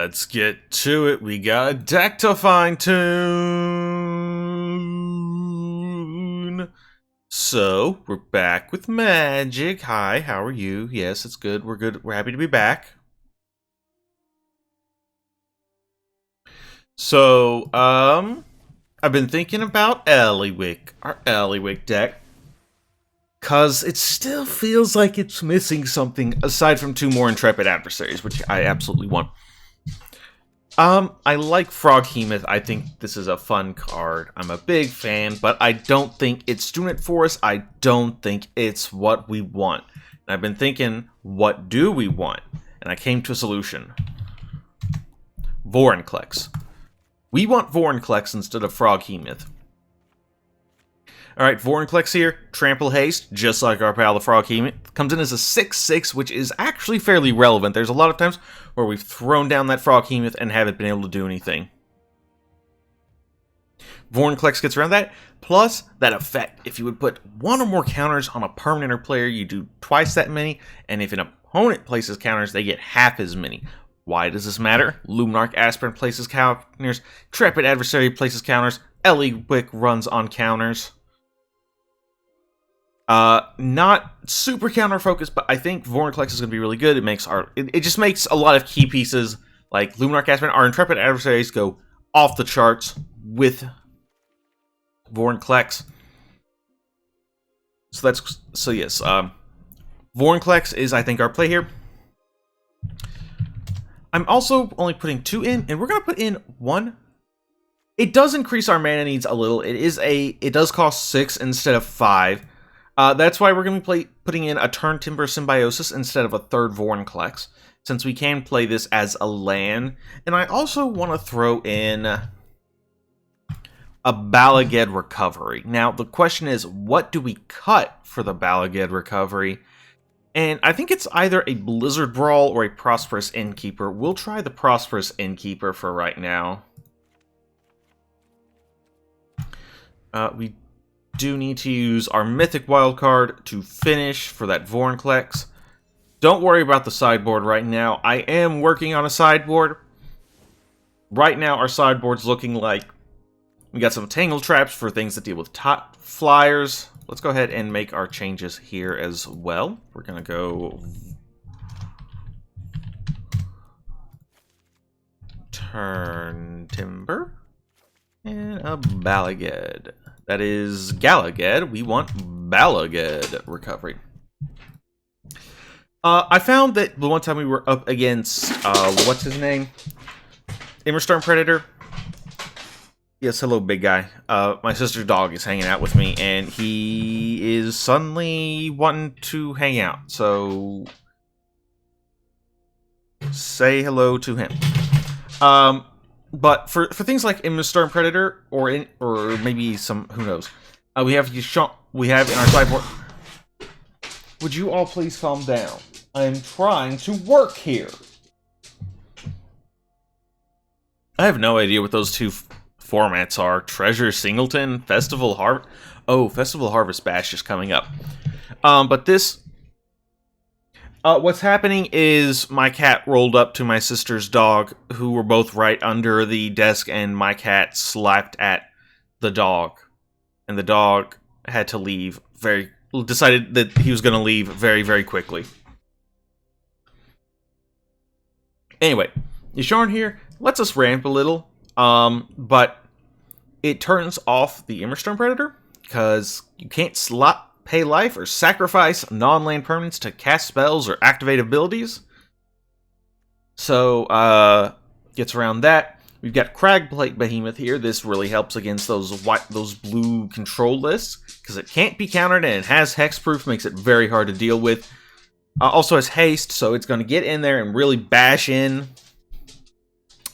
Let's get to it. We got a deck to fine-tune. So, we're back with Magic. Hi, how are you? Yes, it's good. We're good. We're happy to be back. So, I've been thinking about Ellywick, our Ellywick deck. Cause it still feels like it's missing something aside from 2 more Intrepid Adversaries, which I absolutely want. I like Froghemoth. I think this is a fun card. I'm a big fan, but I don't think it's doing it for us. I don't think it's what we want. And I've been thinking, what do we want? And I came to a solution. Vorinclex. We want Vorinclex instead of Froghemoth. Alright, Vorinclex here, Trample Haste, just like our pal the Froghemoth. Comes in as a 6/6, which is actually fairly relevant. There's a lot of times where we've thrown down that Froghemoth and haven't been able to do anything. Vorinclex gets around that, plus that effect. If you would put 1 or more counters on a permanent or player, you do twice that many, and if an opponent places counters, they get half as many. Why does this matter? Luminarch Aspirant places counters, Intrepid Adversary places counters, Ellywick runs on counters. Not super counter focused, but I think Vorinclex is going to be really good. It makes it just makes a lot of key pieces like Luminarch Aspirant, our Intrepid Adversaries go off the charts with Vorinclex. So yes, Vorinclex is, I think, our play here. I'm also only putting 2 in, and we're going to put in 1. It does increase our mana needs a little. It does cost 6 instead of 5. That's why we're going to be putting in a Turn Timber Symbiosis instead of a 3rd Vorinclex, since we can play this as a land. And I also want to throw in a Balaged Recovery. Now, the question is, what do we cut for the Balaged Recovery? And I think it's either a Blizzard Brawl or a Prosperous Innkeeper. We'll try the Prosperous Innkeeper for right now. We do need to use our Mythic Wildcard to finish for that Vorinclex. Don't worry about the sideboard right now. I am working on a sideboard. Right now, our sideboard's looking like we got some Tangle Traps for things that deal with top flyers. Let's go ahead and make our changes here as well. We're going to go Turn Timber and a Balaged. That is Galaged. We want Balaged Recovery. I found that the one time we were up against, what's his name? Immerstorm Predator. Yes, hello, big guy. My sister's dog is hanging out with me, and he is suddenly wanting to hang out. So, say hello to him. But for things like Immerstorm Predator or maybe some, who knows, we have in our sideboard. Would you all please calm down? I'm trying to work here. I have no idea what those 2 formats are. Treasure Singleton, Festival Harvest. Oh, Festival Harvest Bash is coming up. But this. What's happening is my cat rolled up to my sister's dog, who were both right under the desk, and my cat slapped at the dog. And the dog had to leave decided that he was going to leave very, very quickly. Anyway, Yasharn here lets us ramp a little, but it turns off the Immerstorm Predator, because you can't pay life or sacrifice non-land permanents to cast spells or activate abilities. So, gets around that. We've got Cragplate Behemoth here. This really helps against those blue control lists, because it can't be countered and it has hexproof, makes it very hard to deal with. Also has haste, so it's going to get in there and really bash in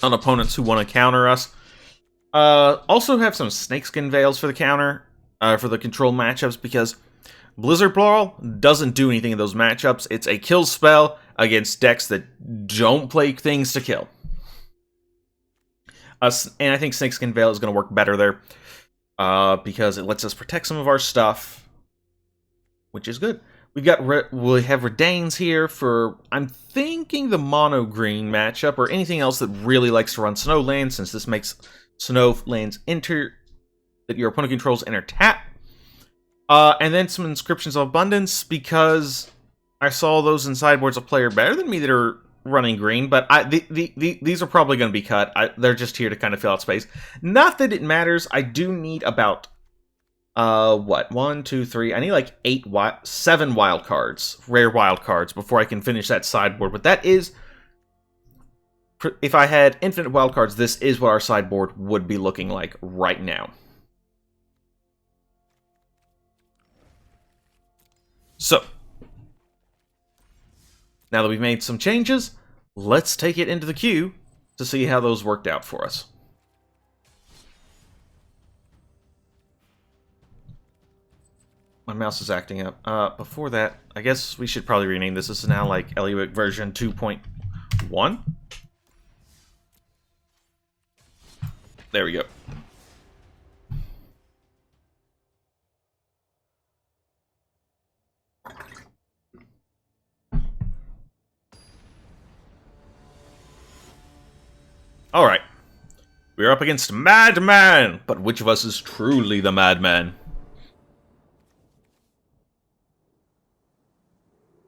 on opponents who want to counter us. Also have some Snakeskin Veils for the counter, for the control matchups, because Blizzard Brawl doesn't do anything in those matchups. It's a kill spell against decks that don't play things to kill. And I think Snakeskin Veil is going to work better there, because it lets us protect some of our stuff, which is good. We have Redanes here for, I'm thinking, the mono green matchup, or anything else that really likes to run snow lands, since this makes snow lands that your opponent controls enter tap. And then some Inscriptions of Abundance, because I saw those in sideboards of player better than me that are running green, but these are probably going to be cut. They're just here to kind of fill out space. Not that it matters. I do need about what? 1, 2, 3. I need like 7 wild cards, rare wild cards, before I can finish that sideboard. But that is, if I had infinite wild cards, this is what our sideboard would be looking like right now. So, now that we've made some changes, let's take it into the queue to see how those worked out for us. My mouse is acting up. Before that, I guess we should probably rename this. This is now like Ellywick version 2.1. There we go. Alright. We're up against Madman! But which of us is truly the Madman?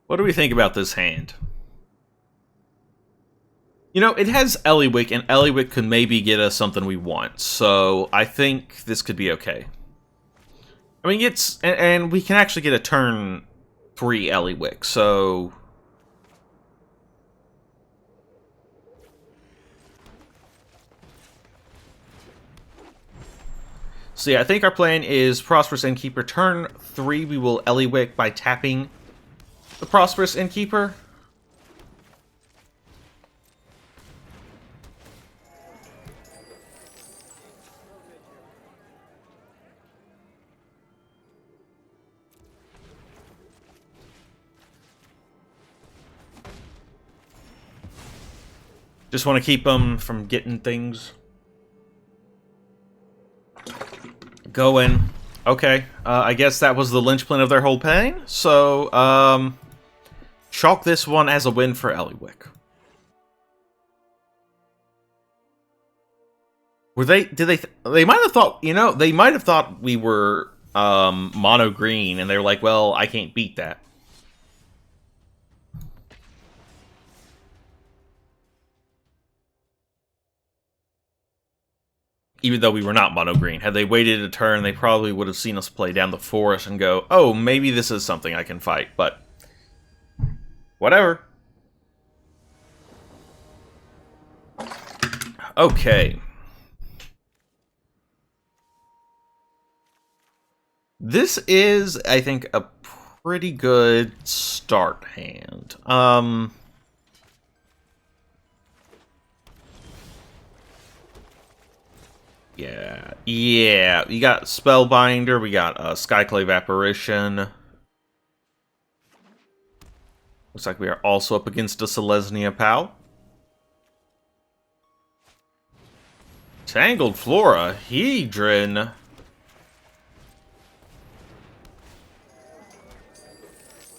What do we think about this hand? You know, it has Ellywick, and Ellywick could maybe get us something we want, so I think this could be okay. I mean, and we can actually get a turn 3 Ellywick, so... So yeah, I think our plan is Prosperous Innkeeper. Turn 3, we will Ellywick by tapping the Prosperous Innkeeper. Just want to keep them from getting things going. Okay, I guess that was the linchpin of their whole plan. So, chalk this one as a win for Ellywick. They might have thought, you know, they might have thought we were mono green, and they were like, well, I can't beat that. Even though we were not mono green. Had they waited a turn, they probably would have seen us play down the forest and go, oh, maybe this is something I can fight, but whatever. Okay. This is, I think, a pretty good start hand. Yeah. You got Spellbinder, we got Skyclave Apparition. Looks like we are also up against a Selesnya Pow. Tangled Flora, Hedron.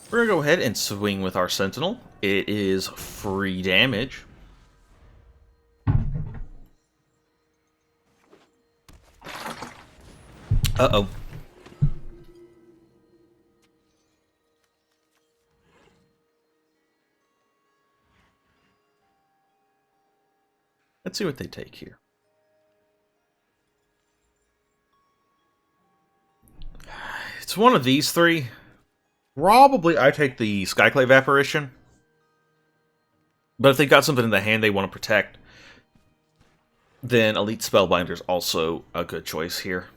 We're gonna go ahead and swing with our Sentinel. It is free damage. Uh-oh. Let's see what they take here. It's one of these three. Probably I take the Skyclave Apparition. But if they've got something in the hand they want to protect, then Elite Spellbinder is also a good choice here.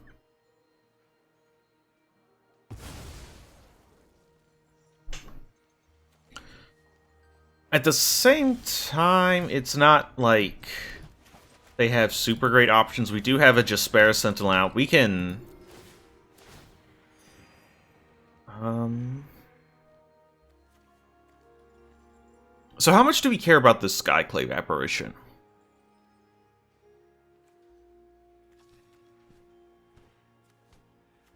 At the same time, it's not like they have super great options. We do have a Jaspera Sentinel out. We can... So how much do we care about this Skyclave Apparition?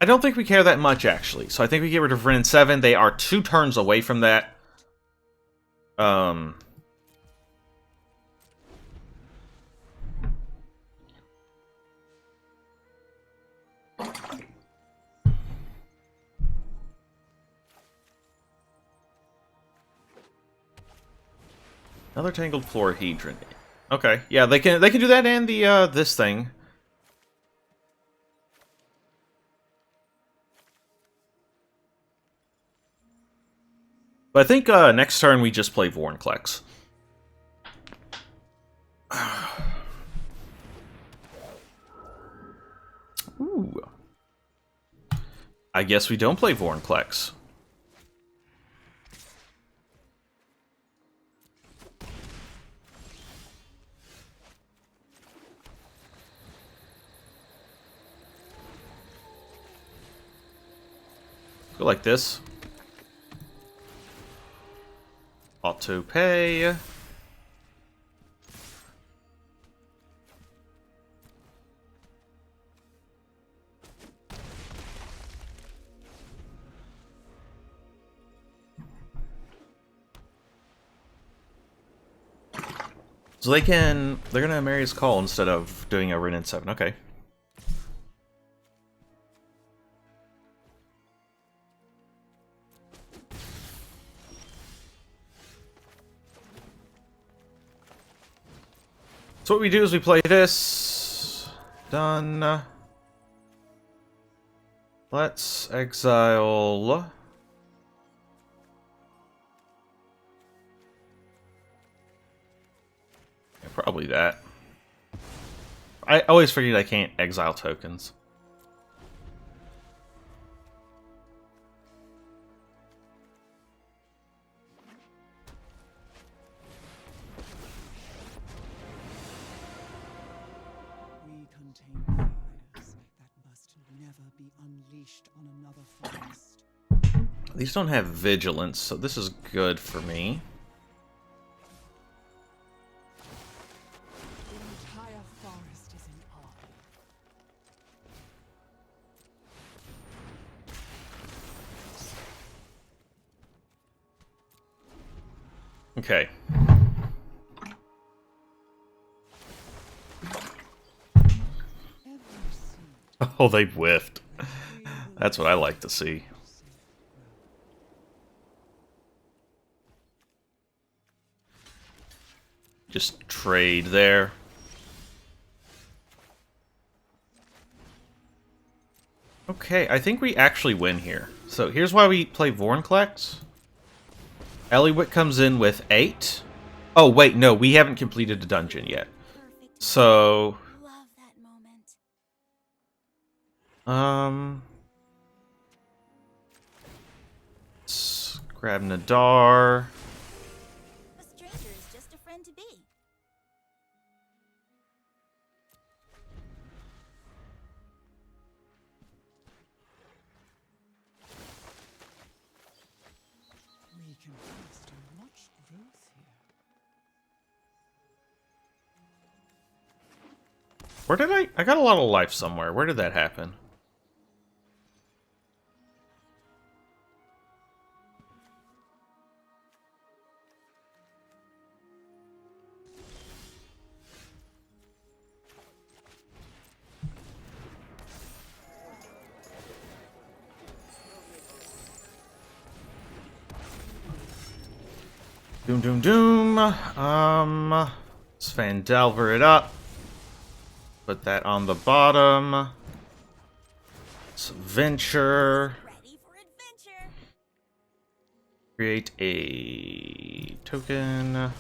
I don't think we care that much, actually. So I think we get rid of Wrenn and 7. They are 2 turns away from that. Another Tangled Florahedron. Okay, yeah, they can do that and the this thing. But I think next turn we just play Vorinclex. Ooh. I guess we don't play Vorinclex. Go like this. Auto pay. So they're gonna Mary's Call instead of doing a Wrenn and 7. Okay. So what we do is we play this. Done. Let's exile. Yeah, probably that. I always figured I can't exile tokens. These don't have vigilance, so this is good for me. The entire forest is in awe. Okay. Oh, they whiffed. That's what I like to see. Just trade there. Okay, I think we actually win here. So here's why we play Vorinclex. Ellywick comes in with 8. Oh, wait, no, we haven't completed the dungeon yet. So... Love that moment. Let's grab Nadar. A stranger is just a friend to be. We can foster much growth here. Where did I got a lot of life somewhere. Where did that happen? Doom, doom, doom. Let's Vandalver it up. Put that on the bottom. Let's venture. Ready for adventure. Create a token.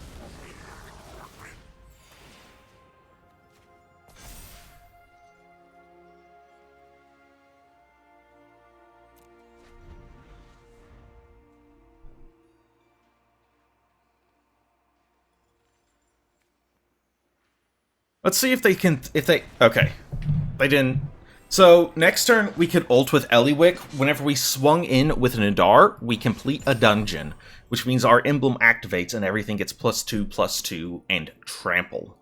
Let's see if they can, okay. They didn't. So, next turn, we could ult with Ellywick. Whenever we swung in with Nadar, we complete a dungeon, which means our emblem activates and everything gets +2/+2, and trample.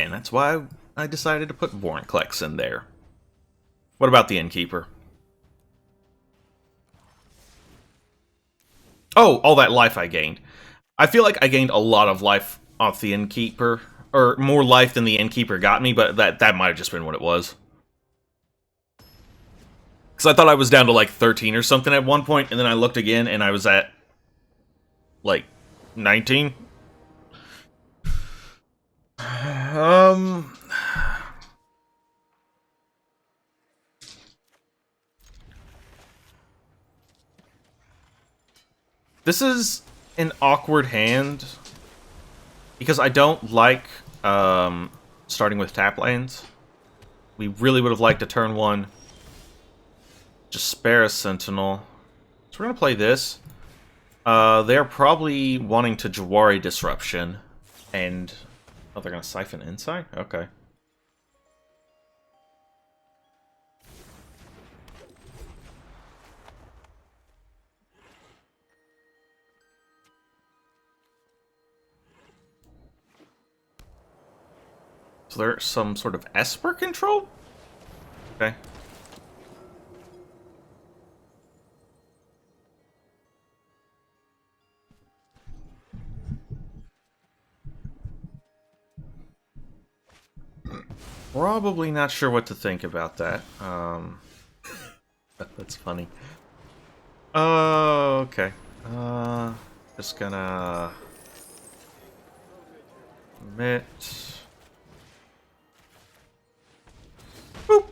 And that's why I decided to put Vorinclex in there. What about the Innkeeper? Oh, all that life I gained. I feel like I gained a lot of life off the Innkeeper. Or more life than the Innkeeper got me, but that might have just been what it was. Because I thought I was down to like 13 or something at one point, and then I looked again and I was at like 19. This is an awkward hand because I don't like starting with tap lands. We really would have liked a turn 1. Just spare a Sentinel. So we're gonna play this. They're probably wanting to Jawari Disruption, and oh, they're gonna Siphon Insight. Okay. So there's some sort of Esper control? Okay. Probably not sure what to think about that. That's funny. Okay. Just gonna... Commit... Boop!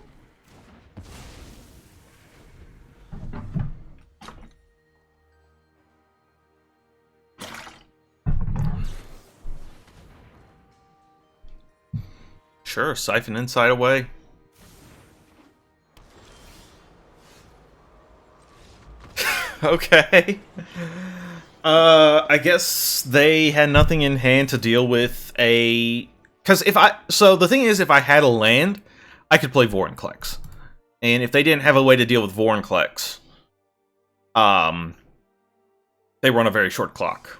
Sure, Siphon Insight away. Okay. I guess they had nothing in hand to deal with a... Because So the thing is, if I had a land, I could play Vorinclex. And if they didn't have a way to deal with Vorinclex, they run a very short clock.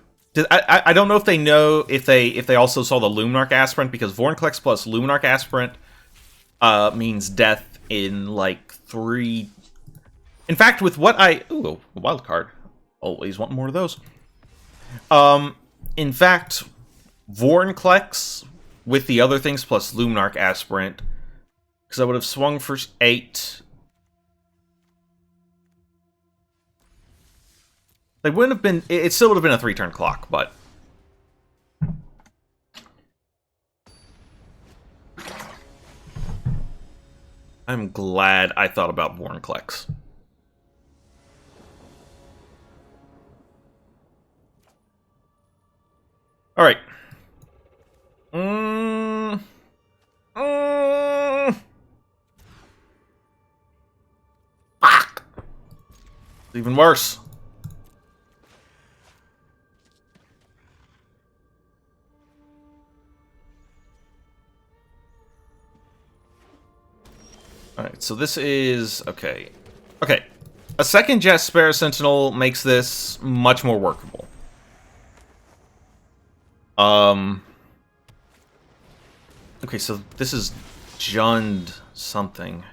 I don't know if they know if they also saw the Luminarch Aspirant, because Vorinclex plus Luminarch Aspirant means death in like 3. In fact, with what ooh, a wild card. Always want more of those. In fact, Vorinclex with the other things plus Luminarch Aspirant, because I would have swung for 8. They wouldn't have been... It still would have been a 3-turn clock, but... I'm glad I thought about Vorinclex. Alright. Fuck! It's even worse. Alright, so this is... Okay. Okay. A second Jet Spare Sentinel makes this much more workable. Okay, so this is Jund something.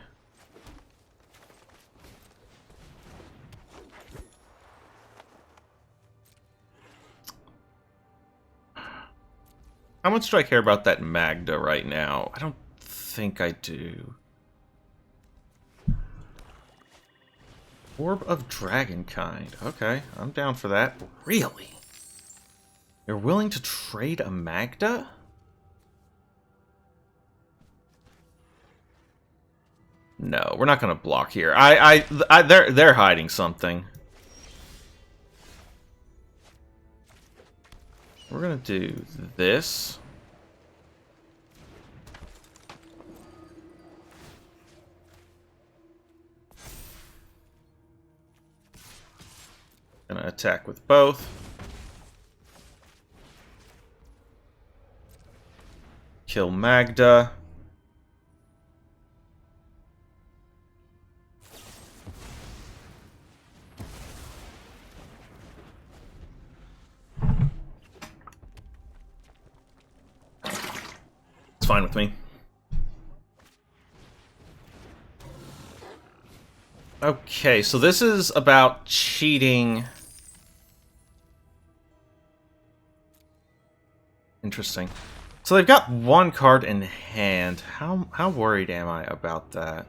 How much do I care about that Magda right now? I don't think I do. Orb of Dragonkind. Okay, I'm down for that. Really? You're willing to trade a Magda? No, we're not gonna block here. They're hiding something. We're gonna do this. Gonna attack with both. Kill Magda. It's fine with me. Okay, so this is about cheating. Interesting. So they've got one card in hand. How worried am I about that?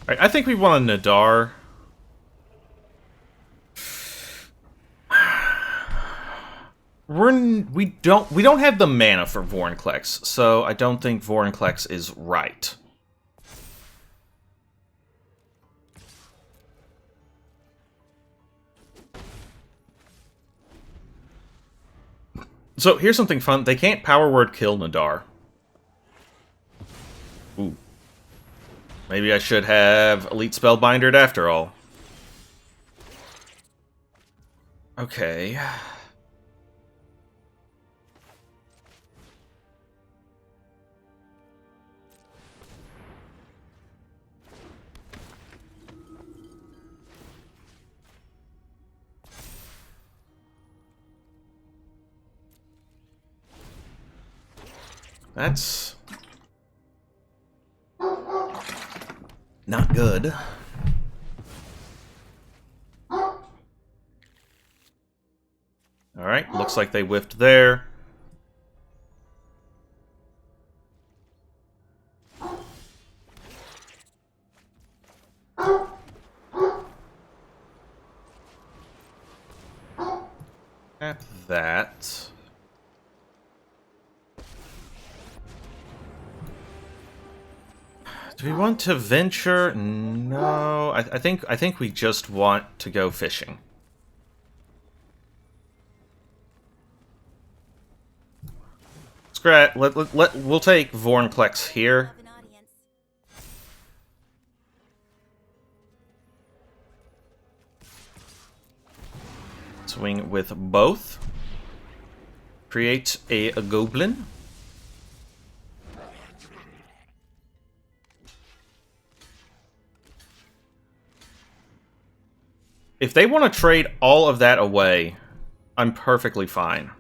Alright, I think we want a Nadar. We don't have the mana for Vorinclex, so I don't think Vorinclex is right. So here's something fun. They can't power word kill Nadar. Ooh. Maybe I should have Elite Spellbindered after all. Okay. That's not good. Alright, looks like they whiffed there. At that. Do we want to venture? No, I think we just want to go fishing. Scrat, we'll take Vorinclex here. Love an audience. Swing with both. Create a goblin. If they want to trade all of that away, I'm perfectly fine.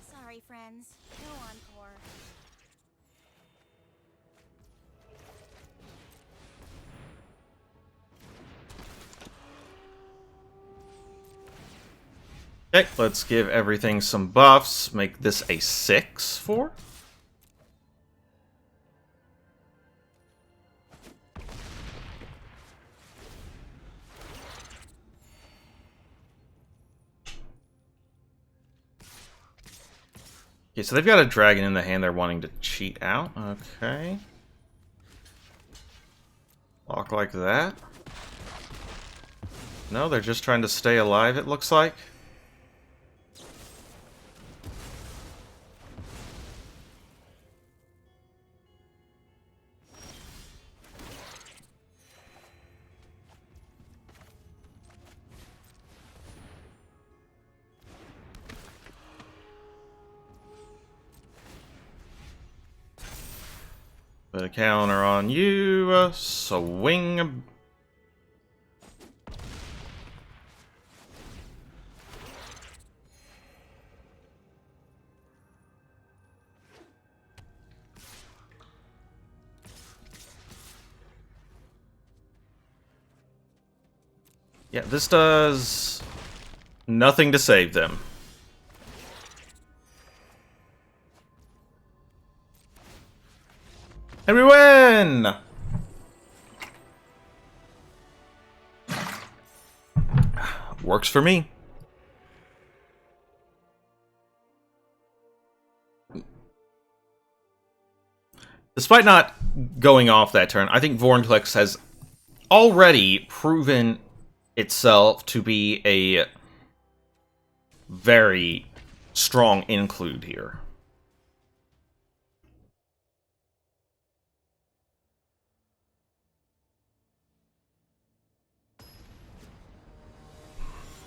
Sorry, friends. No encore. Okay, let's give everything some buffs. Make this a 6/4. Okay, so they've got a dragon in the hand they're wanting to cheat out. Okay. Walk like that. No, they're just trying to stay alive, it looks like. Put a counter on you. Swing. Yeah, this does nothing to save them. And we win! Works for me. Despite not going off that turn, I think Vorinclex has already proven itself to be a very strong include here.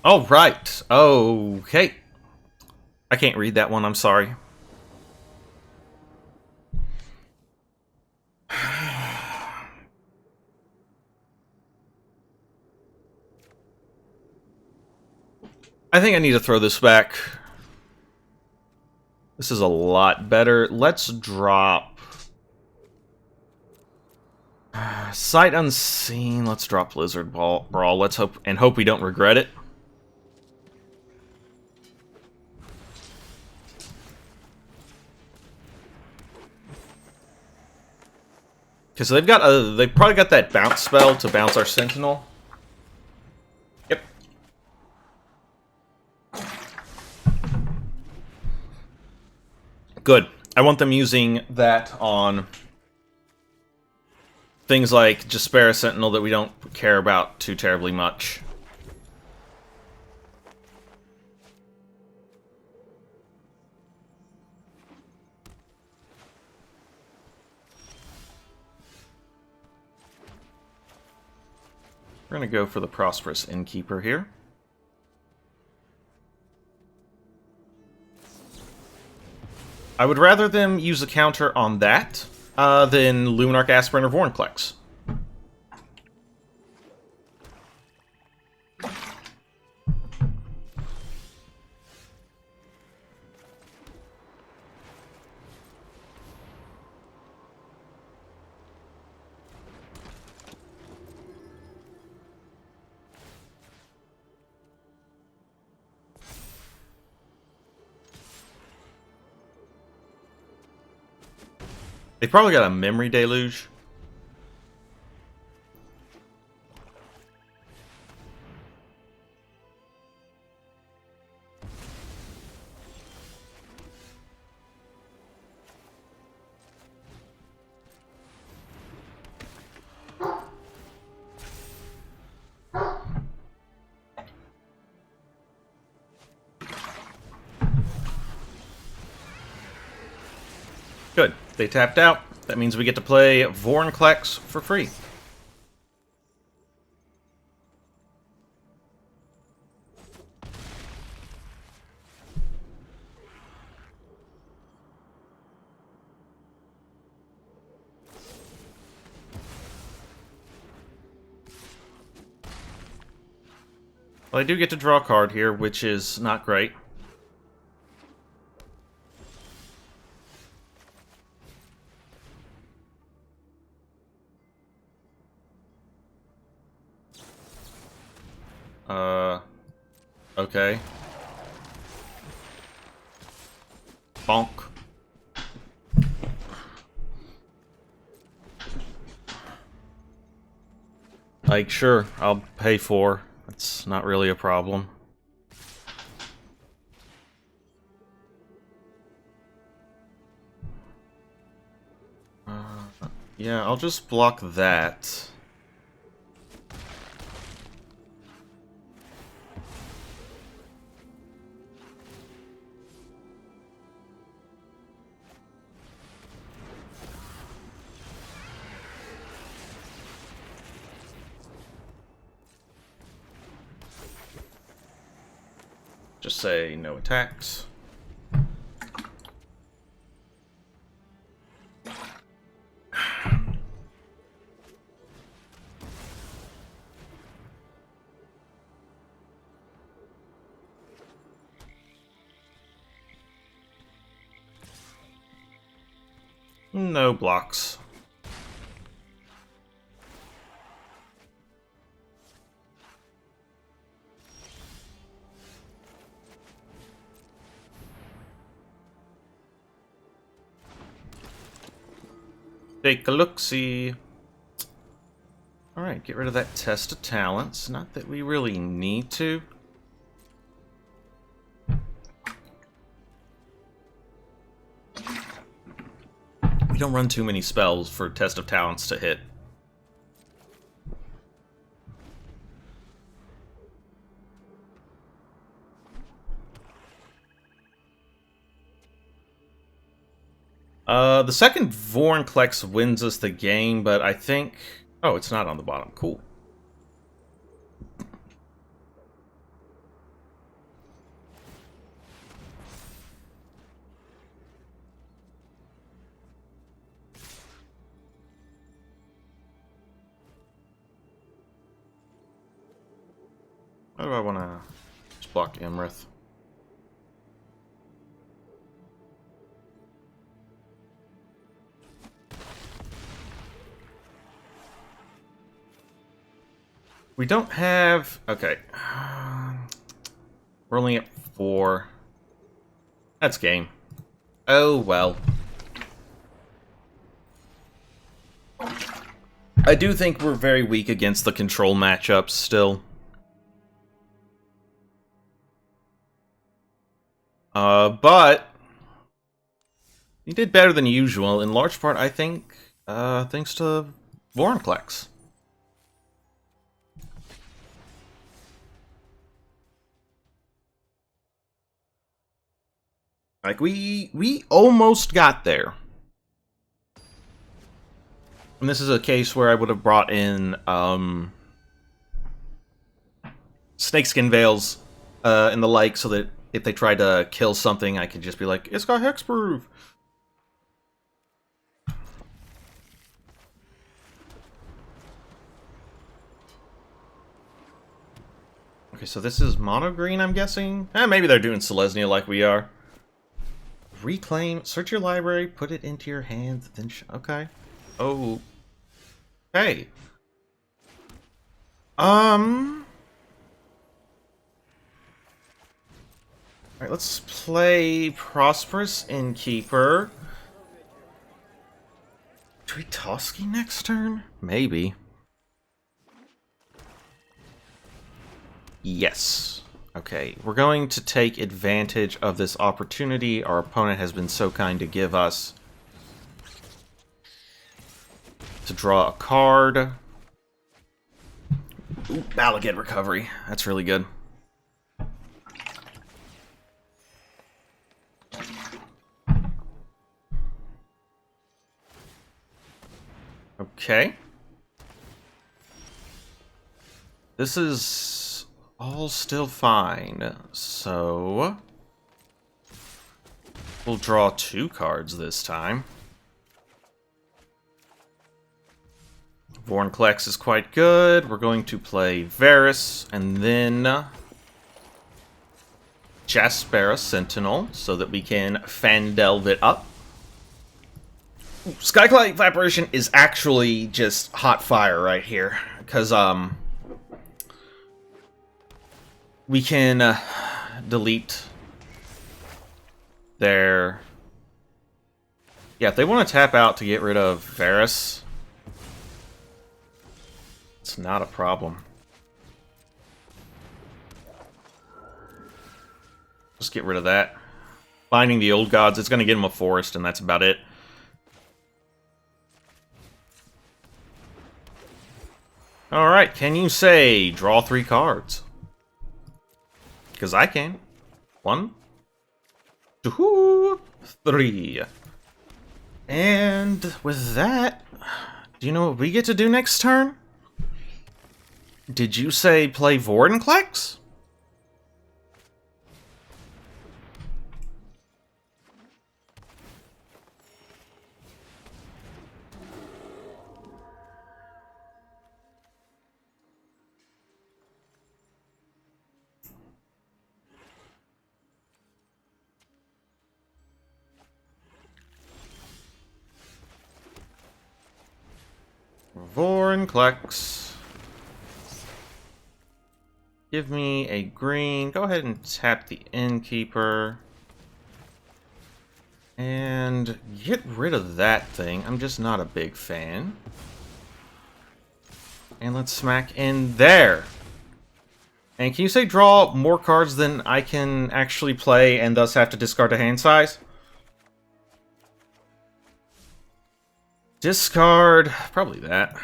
Oh, right. Okay. I can't read that one, I'm sorry. I think I need to throw this back. This is a lot better. Let's drop... Sight Unseen. Let's drop Blizzard Brawl. Let's hope we don't regret it. Because they've probably got that bounce spell to bounce our Sentinel. Yep. Good. I want them using that on things like Jaspera Sentinel that we don't care about too terribly much. We're going to go for the Prosperous Innkeeper here. I would rather them use a counter on that than Luminarch Aspirant or Vorinclex. They probably got a Memory Deluge. Good. They tapped out. That means we get to play Vorinclex for free. Well, I do get to draw a card here, which is not great. Okay. Bonk. Like, sure, I'll pay for. That's not really a problem. Yeah, I'll just block that. Just say no attacks. No blocks. Take a look-see. Alright, get rid of that Test of Talents. Not that we really need to. We don't run too many spells for Test of Talents to hit. The second Vorinclex wins us the game, but I think... Oh, it's not on the bottom. Cool. Why do I want to just block Imrith? We don't have... Okay. We're only at 4. That's game. Oh, well. I do think we're very weak against the control matchups still. But... he did better than usual, in large part, I think, thanks to Vorinclex. Like, we almost got there. And this is a case where I would have brought in, Snakeskin Veils, and the like, so that if they tried to kill something, I could just be like, it's got hexproof! Okay, so this is mono green, I'm guessing? Maybe they're doing Selesnya like we are. Reclaim, search your library, put it into your hand, then okay. Oh. Hey. Alright, let's play Prosperous Innkeeper. Do we Toski next turn? Maybe. Yes. Okay, we're going to take advantage of this opportunity our opponent has been so kind to give us. To draw a card. Ooh, Balagad Recovery. That's really good. Okay. This is all still fine, so we'll draw 2 cards this time. Vorinclex is quite good. We're going to play Varus, and then Jaspera Sentinel, so that we can Fandelve it up. Skyclad Evaporation is actually just hot fire right here, because we can delete their... Yeah, if they want to tap out to get rid of Varus, it's not a problem. Just get rid of that. Binding the Old Gods, it's going to get him a forest, and that's about it. Alright, can you say, draw 3 cards? Because I can. 1, 2, 3. And with that, do you know what we get to do next turn? Did you say play Vorinclex? Vorinclex. Give me a green. Go ahead and tap the Innkeeper. And get rid of that thing. I'm just not a big fan. And let's smack in there. And can you say draw more cards than I can actually play and thus have to discard a hand size? Discard, probably that.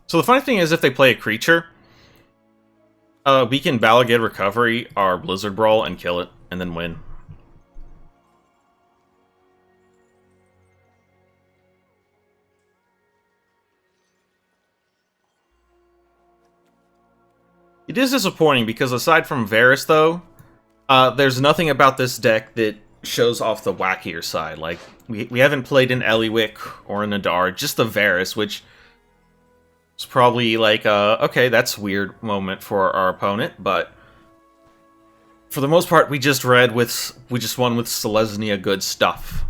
So the funny thing is, if they play a creature, We can Balagad Recovery our Blizzard Brawl and kill it, and then win. It is disappointing because aside from Varus, though, there's nothing about this deck that shows off the wackier side. Like, we haven't played an Ellywick or a Nadar, just the Varus, which is probably like, okay, that's a weird moment for our opponent, but for the most part, we just won with Selesnya good stuff.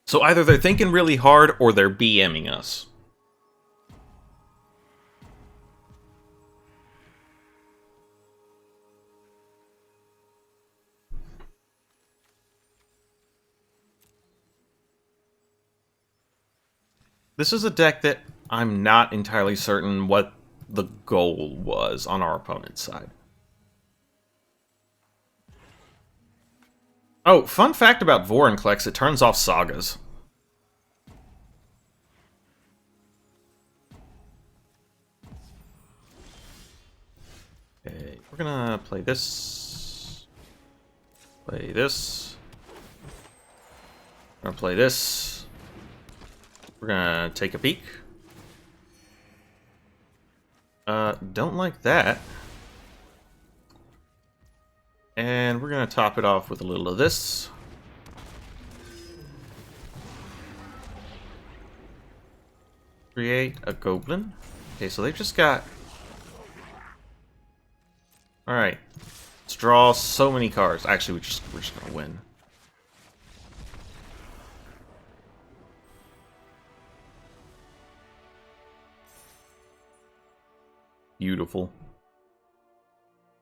So either they're thinking really hard or they're BMing us. This is a deck that I'm not entirely certain what the goal was on our opponent's side. Oh, fun fact about Vorinclex, it turns off sagas. Okay, we're gonna play this. Play this. We're gonna play this. We're gonna take a peek. Don't like that. And we're gonna top it off with a little of this. Create a goblin. Okay, so they just got... Alright. Let's draw so many cards. Actually, we're just gonna win. Beautiful.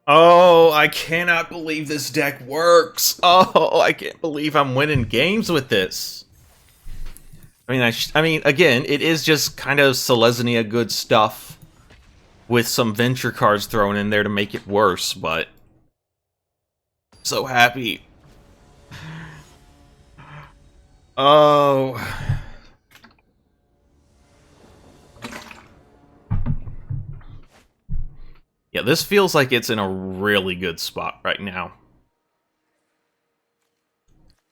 Oh, I cannot believe this deck works. Oh, I can't believe I'm winning games with this. I mean, again, it is just kind of Selesnya good stuff with some venture cards thrown in there to make it worse, but so happy. Oh. Yeah, this feels like it's in a really good spot right now.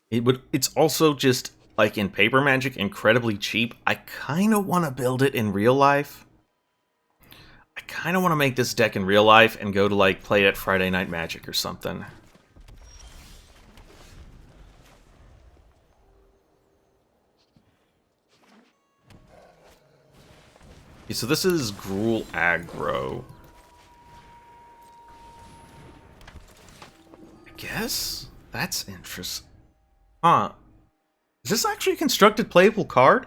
It's also just, like, in Paper Magic, incredibly cheap. I kind of want to build it in real life. I kind of want to make this deck in real life and go to, like, play it at Friday Night Magic or something. Okay, so this is Gruul aggro. Guess? That's interesting. Huh. Is this actually a constructed playable card?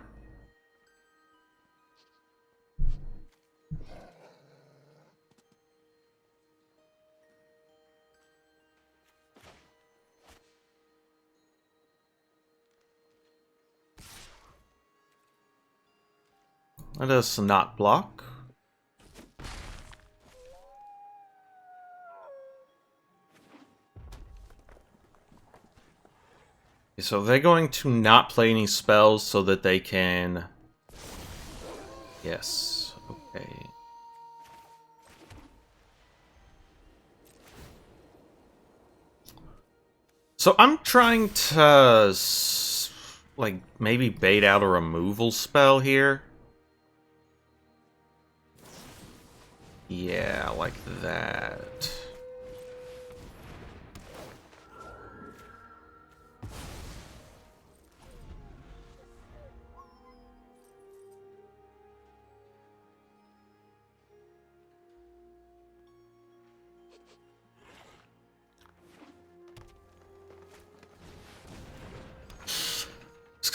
Let us not block. So they're going to not play any spells so that they can... Yes, okay. So I'm trying to, like, maybe bait out a removal spell here. Yeah, like that.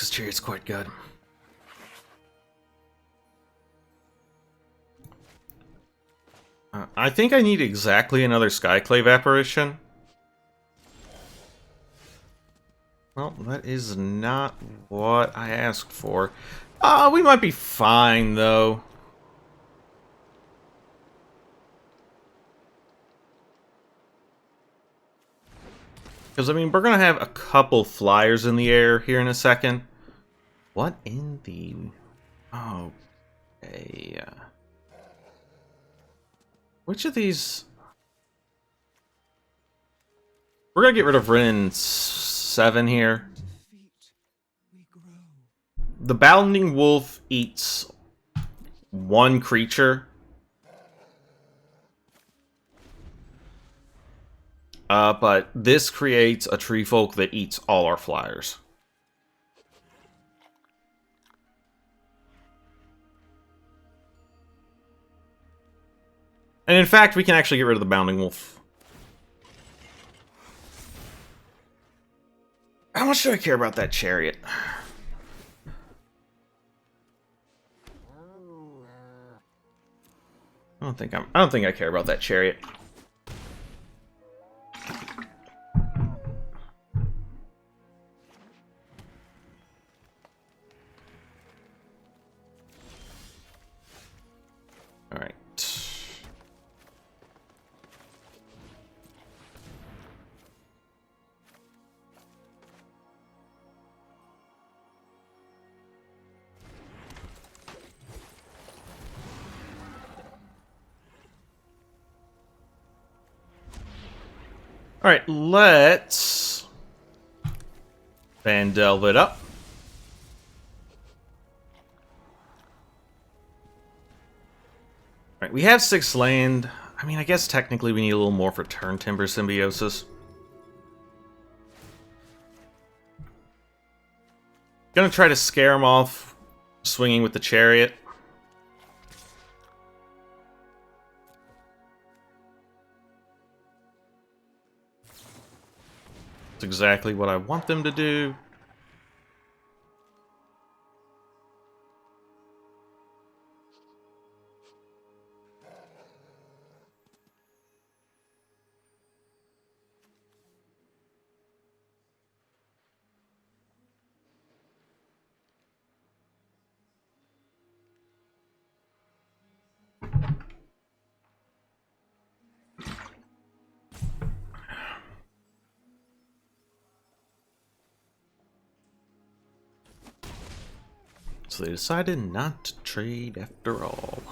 Because Chariot's quite good. I think I need exactly another Skyclave Apparition. Well, that is not what I asked for. We might be fine, though. Because, I mean, we're going to have a couple flyers in the air here in a second. What in the... Oh, okay. Which of these... We're going to get rid of Rin 7 here. Defeat, we grow. The Bounding Wolf eats one creature. But this creates a tree folk that eats all our flyers. And in fact, we can actually get rid of the Bounding Wolf. How much do I care about that chariot? I don't think I care about that chariot. All right. Alright, let's Vandal it up. Alright, we have 6 land. I mean, I guess technically we need a little more for turn Timber Symbiosis. Gonna try to scare him off, swinging with the chariot. That's exactly what I want them to do. So they decided not to trade after all.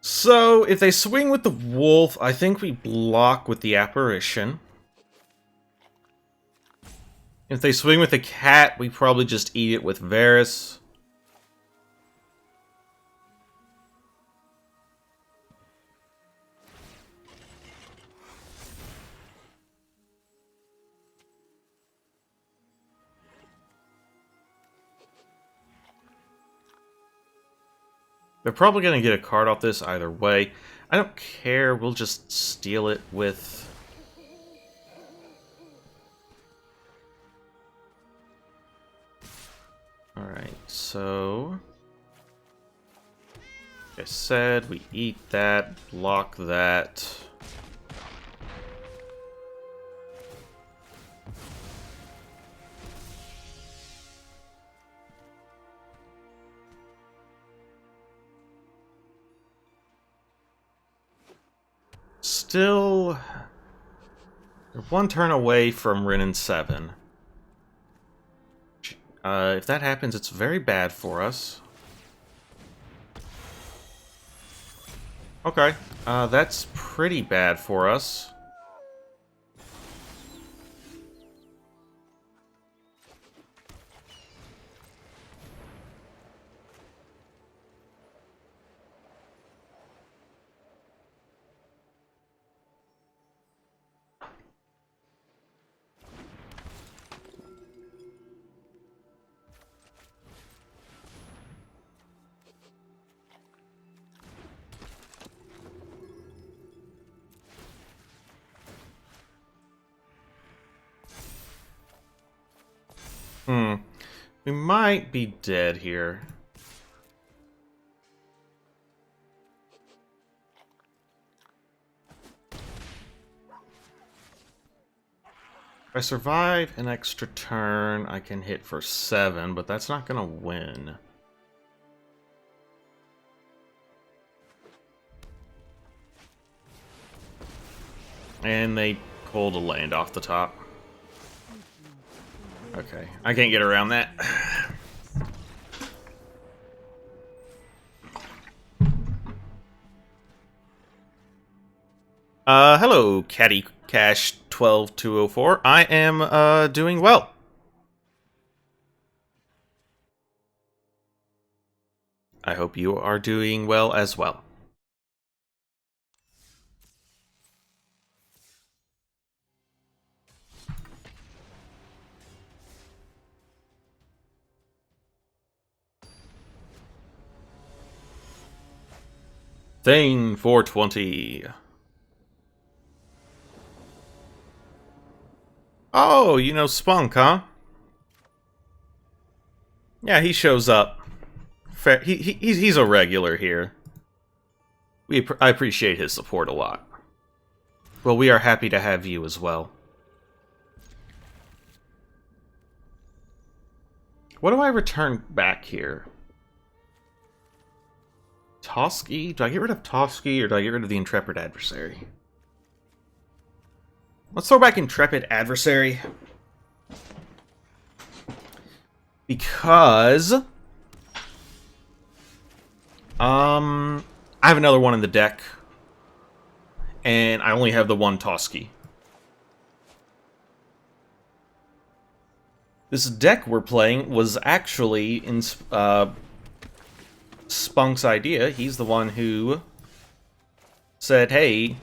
So, if they swing with the wolf, I think we block with the apparition. If they swing with the cat, we probably just eat it with Varus. They're probably going to get a card off this either way. I don't care, we'll just steal it with... Alright, so... Like I said, we eat that, block that... Still, they're one turn away from Rin 7. If that happens, it's very bad for us. Okay, that's pretty bad for us. We might be dead here. If I survive an extra turn, I can hit for 7, but that's not gonna win. And they pulled a land off the top. Okay, I can't get around that. Hello, Caddy Cash 12204. I am doing well. I hope you are doing well as well. Thane 420. Oh, you know Spunk, huh? Yeah, he shows up. He's a regular here. I appreciate his support a lot. Well, we are happy to have you as well. What do I return back here? Toski? Do I get rid of Toski or do I get rid of the Intrepid Adversary? Let's throw back Intrepid Adversary. Because I have another one in the deck. And I only have the one Toski. This deck we're playing was actually in Spunk's idea. He's the one who said, hey,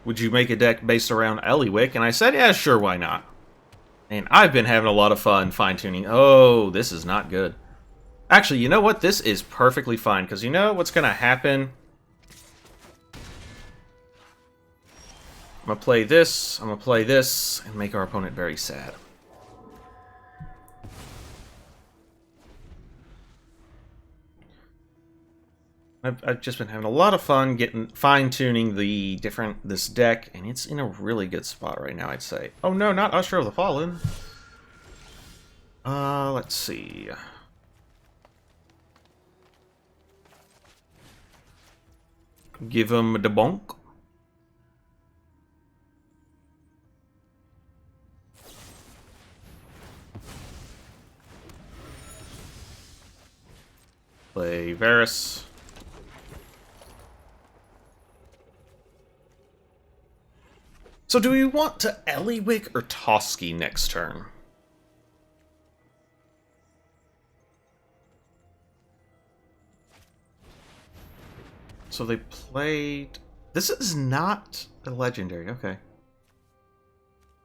would you make a deck based around Ellywick? And I said, yeah, sure, why not? And I've been having a lot of fun fine-tuning. Oh, this is not good. Actually, you know what? This is perfectly fine, because you know what's going to happen? I'm going to play this, I'm going to play this, and make our opponent very sad. I've just been having a lot of fun fine-tuning this deck, and it's in a really good spot right now, I'd say. Oh no, not Usher of the Fallen. Let's see. Give him the bonk. Play Varus. So do we want to Ellywick or Toski next turn? So they played... This is not a legendary, okay.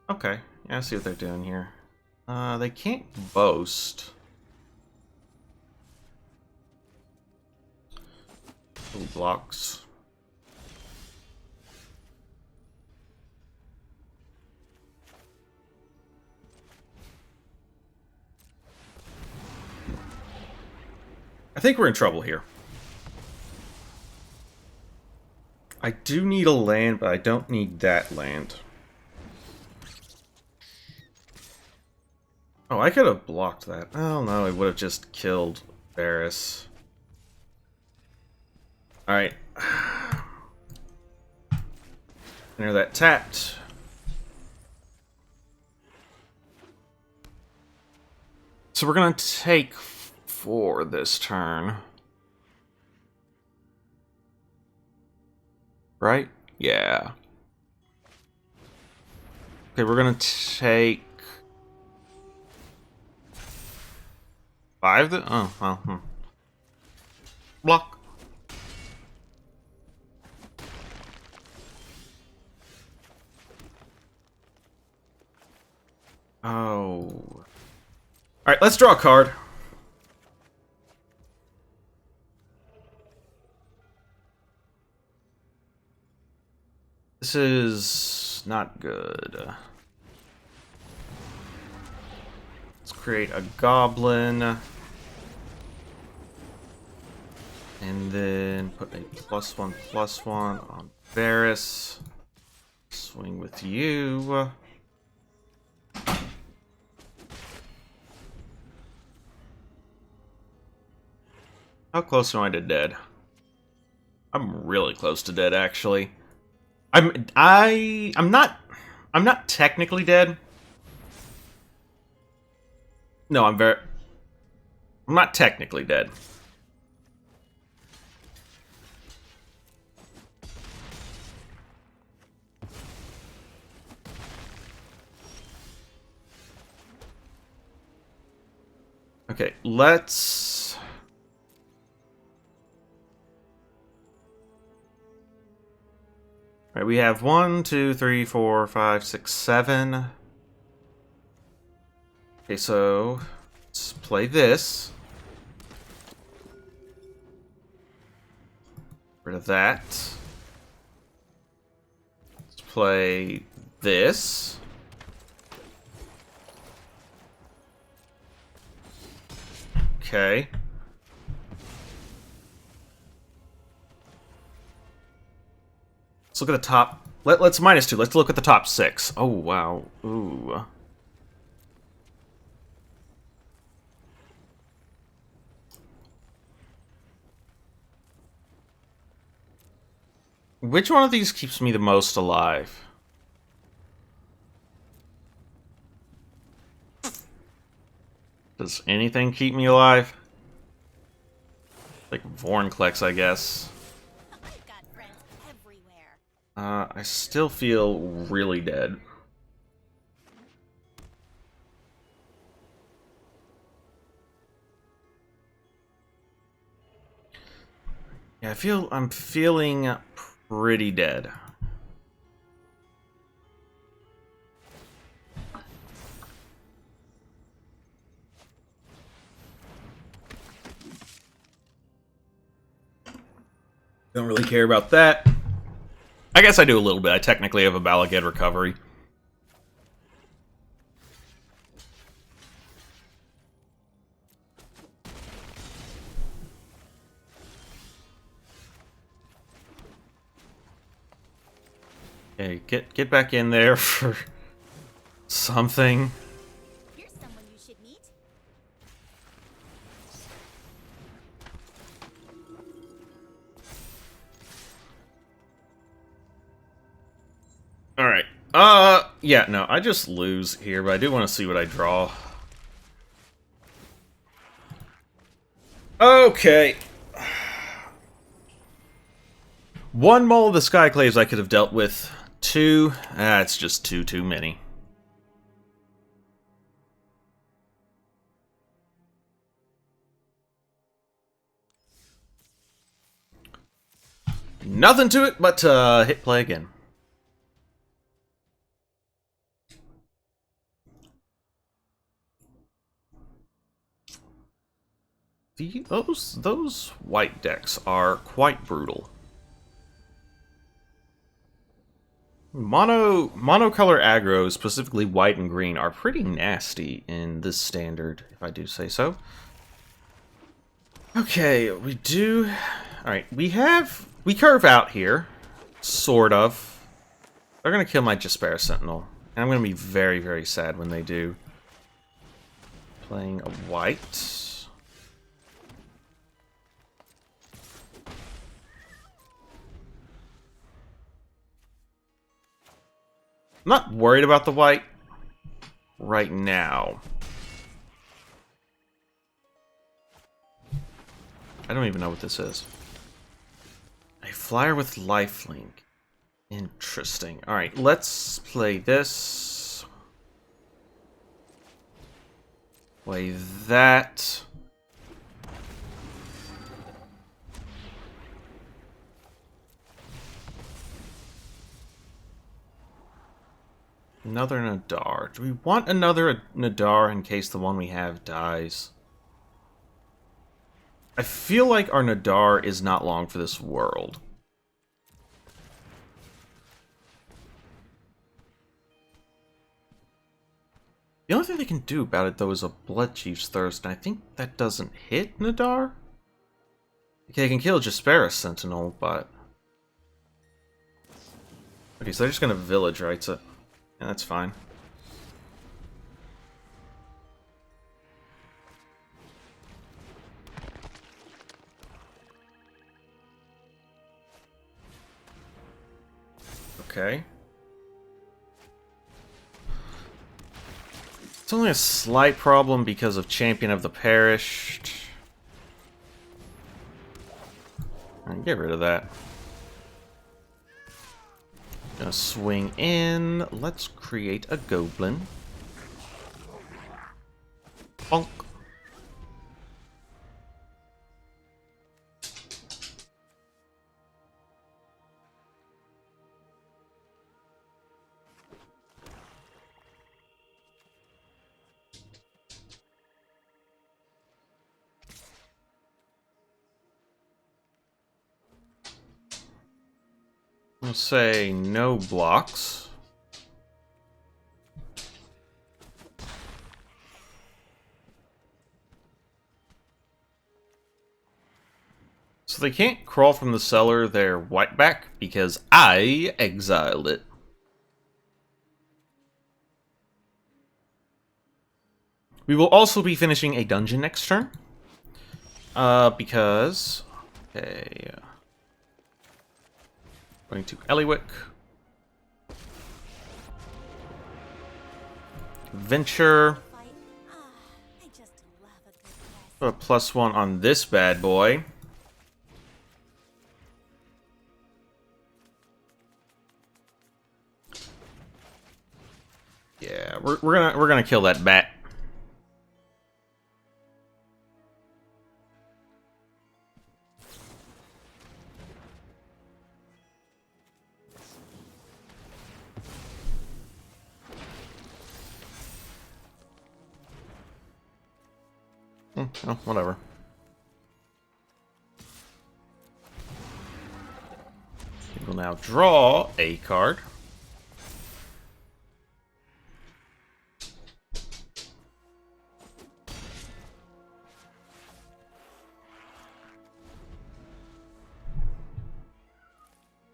Okay, yeah, I see what they're doing here. They can't boast. Blue blocks. I think we're in trouble here. I do need a land, but I don't need that land. Oh, I could have blocked that. Oh no, it would have just killed Varus. Alright. Enter that tapped. So we're gonna take 4 this turn. Right? Yeah. Okay, we're gonna take 5. Oh, well. Block. Oh. Alright, let's draw a card. This is not good. Let's create a goblin. And then put a +1/+1 on Varus. Swing with you. How close am I to dead? I'm really close to dead, actually. I'm not technically dead. No, I'm not technically dead. Okay, let's... Alright, we have 1, 2, 3, 4, 5, 6, 7. Okay, so let's play this. Rid of that. Let's play this. Okay. Let's look at the top. Let's -2. Let's look at the top 6. Oh, wow. Ooh. Which one of these keeps me the most alive? Does anything keep me alive? Like Vornklex, I guess. I've got friends everywhere. I still feel really dead. Yeah, I'm feeling pretty dead. Don't really care about that. I guess I do a little bit. I technically have a Balaged recovery. Okay, get back in there for something. Here's someone you should meet. Alright. Yeah, no, I just lose here, but I do want to see what I draw. Okay. One Mole of the Skyclaves I could have dealt with. 2, it's just too many. Nothing to it but hit play again. Those white decks are quite brutal. Monocolor aggro, specifically white and green, are pretty nasty in this standard, if I do say so. Okay, we do... Alright, we curve out here. Sort of. They're gonna kill my Jaspera Sentinel. And I'm gonna be very, very sad when they do. Playing a white. I'm not worried about the white right now. I don't even know what this is. A flyer with lifelink. Interesting. Alright, let's play this. Play that. Another Nadar. Do we want another Nadar in case the one we have dies? I feel like our Nadar is not long for this world. The only thing they can do about it, though, is a Bloodchief's Thirst, and I think that doesn't hit Nadar? Okay, they can kill Jaspera Sentinel, but... Okay, so they're just gonna Village Rites it. Yeah, that's fine. Okay. It's only a slight problem because of Champion of the Perished. Get rid of that. Gonna swing in. Let's create a goblin. Bonk. We'll say no blocks. So they can't crawl from the cellar their white back because I exiled it. We will also be finishing a dungeon next turn. Because... Okay... Going to Ellywick. Venture. I just love a good quest. Put a +1 on this bad boy. Yeah, we're gonna kill that bat. Oh, whatever. We will now draw a card.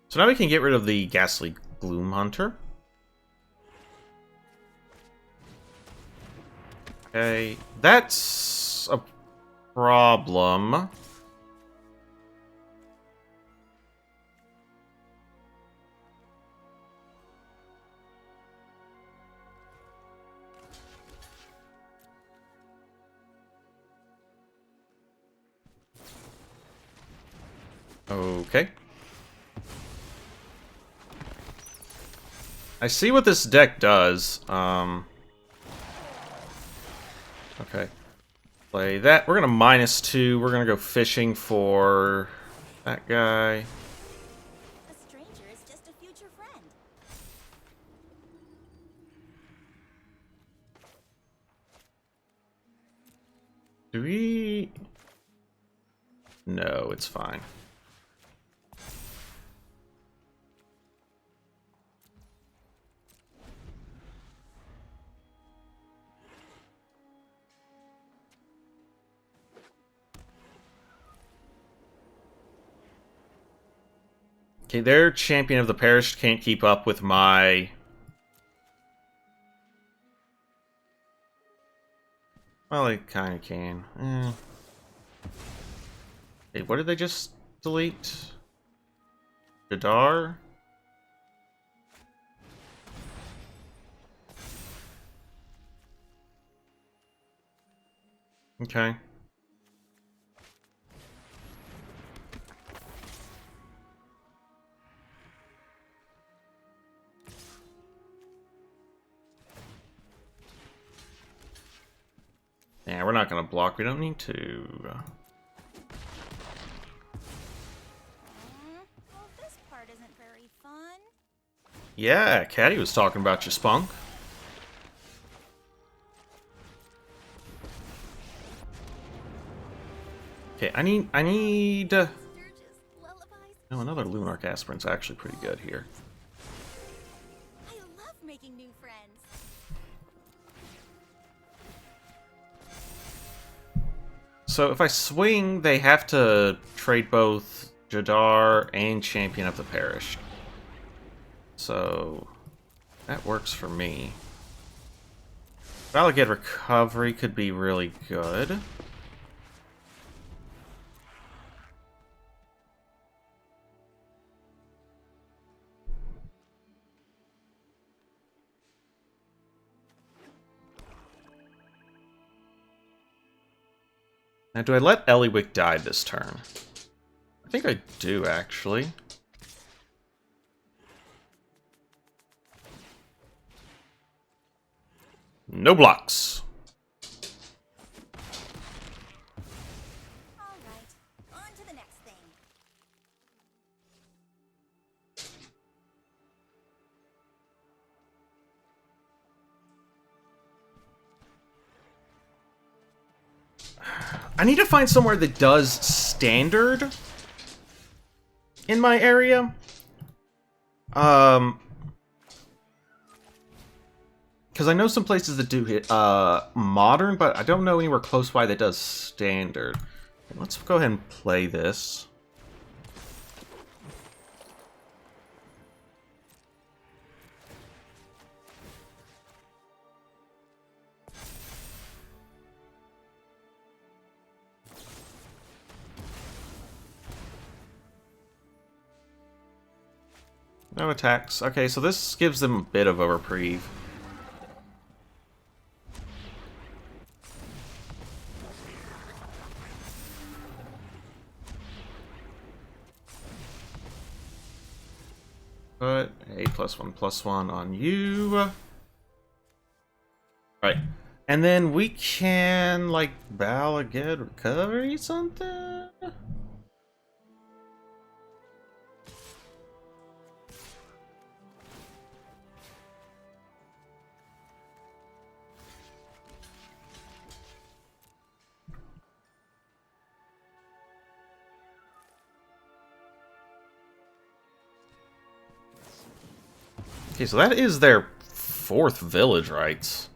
So now we can get rid of the Ghastly Gloom Hunter. Okay, that's a problem. Okay. I see what this deck does. Okay. Play that. We're gonna -2. We're gonna go fishing for that guy. A stranger is just a future friend. Do we... No, it's fine. Okay, their Champion of the Perished can't keep up with my... Well, they kind of can. Hey, what did they just delete? Jadar? Okay. Yeah, we're not gonna block. We don't need to. Well, this part isn't very fun. Yeah, Caddy was talking about your spunk. Okay, I need. Sturges, lullabies. No, another Lunar Aspirant's actually pretty good here. I love making new friends. So if I swing, they have to trade both Jadar and Champion of the Perished. So that works for me. Valagate Recovery could be really good. Now, do I let Ellywick die this turn? I think I do, actually. No blocks. All right, on to the next thing. I need to find somewhere that does standard in my area. Because I know some places that do hit modern, but I don't know anywhere close by that does standard. Let's go ahead and play this. No attacks. Okay, so this gives them a bit of a reprieve. But a +1/+1 on you. Right. And then we can, like, bow again, recovery something? Okay, so that is their 4th village rights.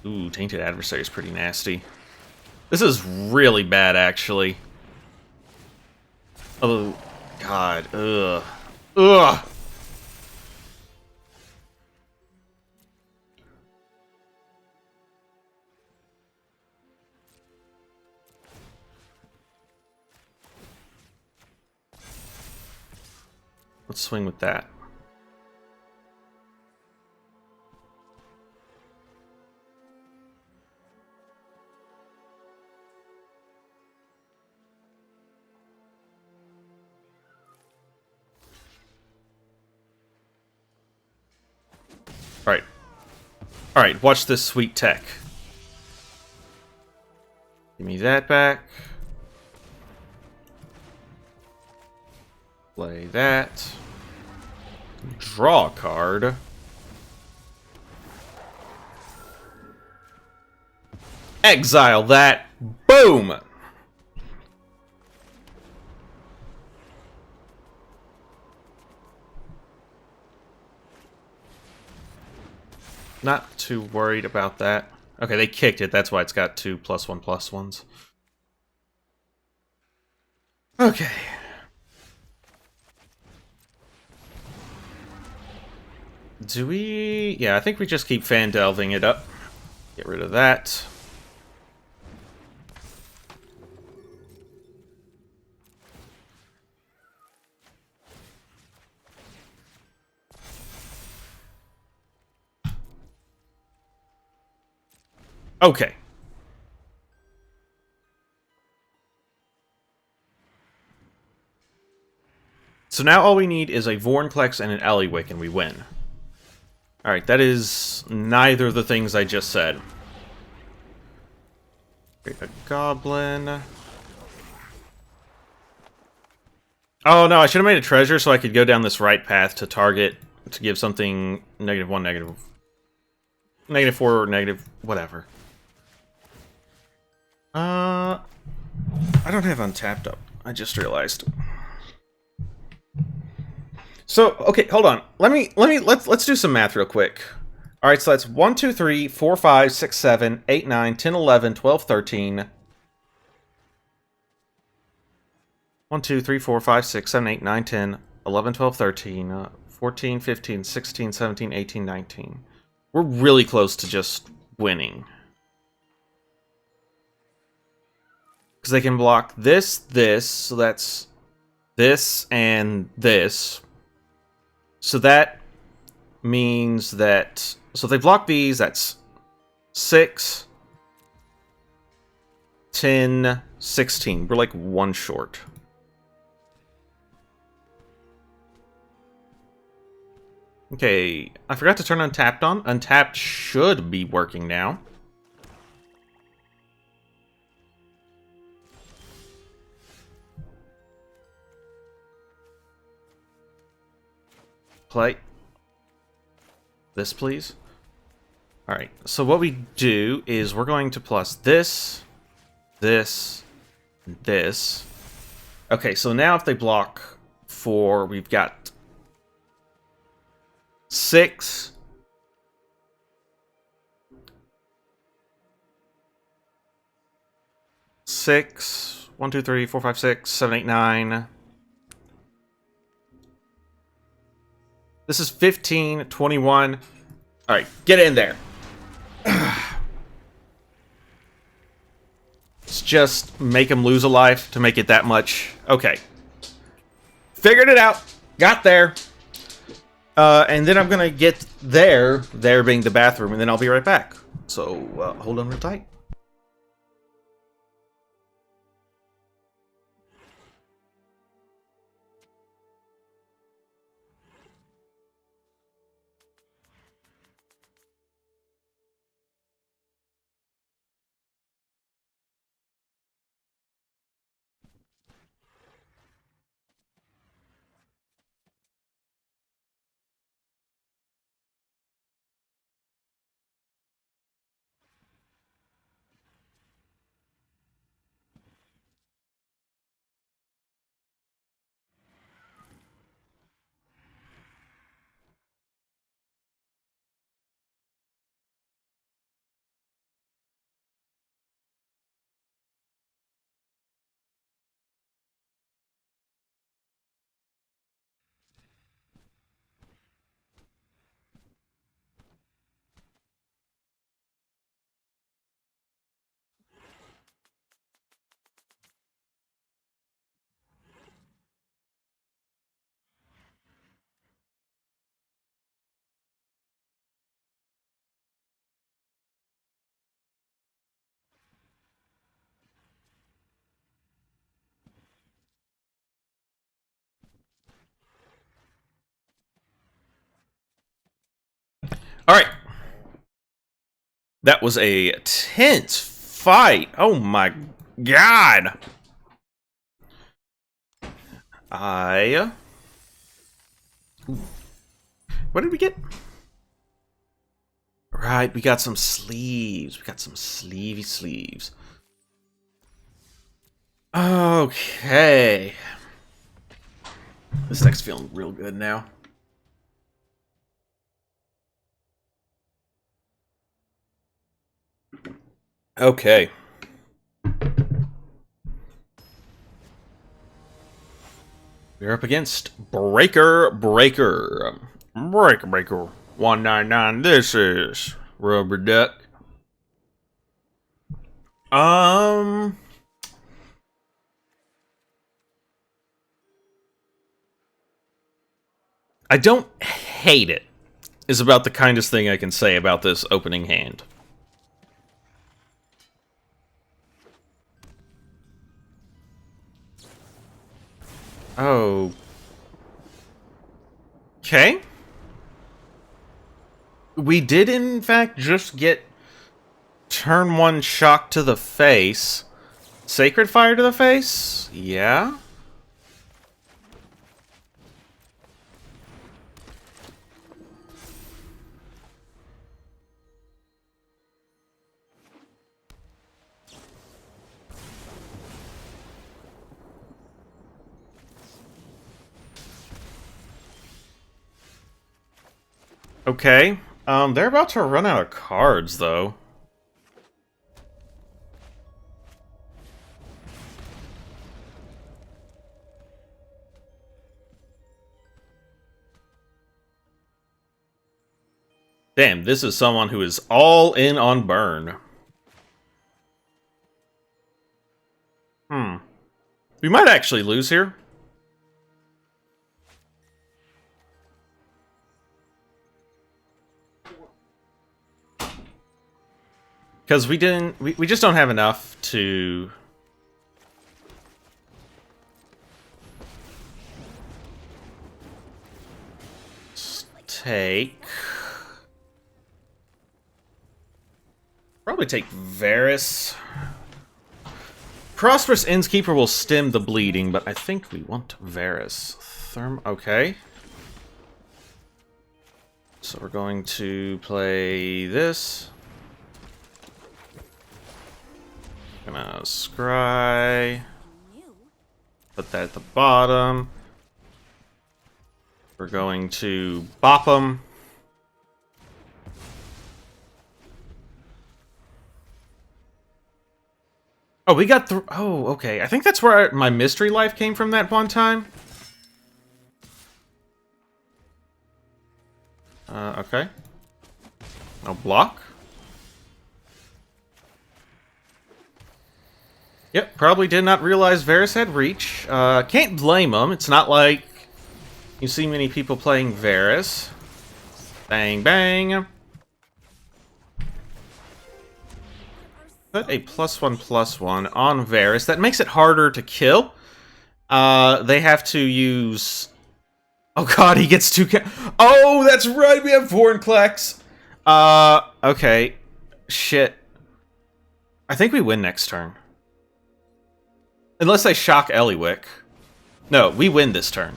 Ooh, Tainted Adversary is pretty nasty. This is really bad, actually. Oh, God. Ugh. Ugh! Let's swing with that. Alright. Alright, watch this sweet tech. Give me that back. Play that. Draw a card. Exile that. Boom! Not too worried about that. Okay, they kicked it. That's why it's got 2 +1/+1s. Okay. Do we... Yeah, I think we just keep fan delving it up. Get rid of that. Okay. So now all we need is a Vorinclex and an Ellywick and we win. Alright, that is neither of the things I just said. Create a goblin. Oh no, I should have made a treasure so I could go down this right path to target, to give something -1, -4, or negative, whatever. I don't have Untapped up. I just realized. So, okay, hold on. Let's do some math real quick. All right, so that's 1, 2, 3, 4, 5, 6, 7, 8, 9, 10, 11, 12, 13. 1, 2, 3, 4, 5, 6, 7, 8, 9, 10, 11, 12, 13, 14, 15, 16, 17, 18, 19. We're really close to just winning. Because they can block this, this, so that's this and this. So that means that... So if they block these, that's 6, 10, 16. We're like one short. Okay, I forgot to turn Untapped on. Untapped should be working now. Play. This, please. Alright, so what we do is we're going to plus this, this, this. Okay, so now if they block 4, we've got 6, 6, 1, 2, 3, 4, 5, 6, 7, 8, 9. This is 15, 21. Alright, get in there. Let's just make him lose a life to make it that much. Okay. Figured it out. Got there. And then I'm gonna get there being the bathroom, and then I'll be right back. So, hold on real tight. Alright. That was a tense fight. Oh my god. What did we get? Right, we got some sleeves. We got some sleevey sleeves. Okay. This deck's feeling real good now. Okay. We're up against Breaker. 199. This is Rubber Duck. I don't hate it, is about the kindest thing I can say about this opening hand. Oh. Okay. We did, in fact, just get turn 1 shock to the face. Sacred Fire to the face? Yeah. Okay. They're about to run out of cards, though. Damn, this is someone who is all in on burn. We might actually lose here. Because we just don't have enough to... Probably take Varus. Prosperous Innskeeper will stem the bleeding, but I think we want Varus. Okay. So we're going to play this. Gonna scry. Put that at the bottom. We're going to bop them. Oh, we got the... Oh, okay. I think that's where my mystery life came from that one time. Okay. I'll block. Yep, probably did not realize Varus had reach. Can't blame him. It's not like you see many people playing Varus. Bang, bang. Put a +1/+1 on Varus. That makes it harder to kill. They have to use... Oh god, he gets 2... Oh, that's right, we have Vorinclex. Okay. Shit. I think we win next turn. Unless they shock Ellywick. No, we win this turn.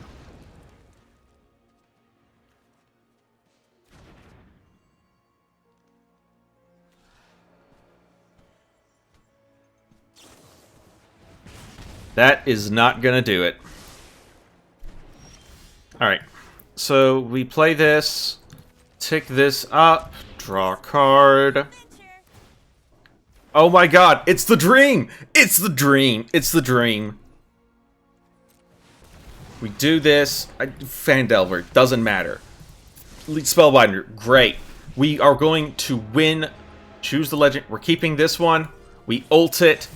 That is not gonna do it. Alright. So, we play this. Tick this up. Draw a card. Oh my god, it's the dream! It's the dream! It's the dream. We do this. Fandelver, doesn't matter. Spellbinder, great. We are going to win. Choose the legend. We're keeping this one. We ult it.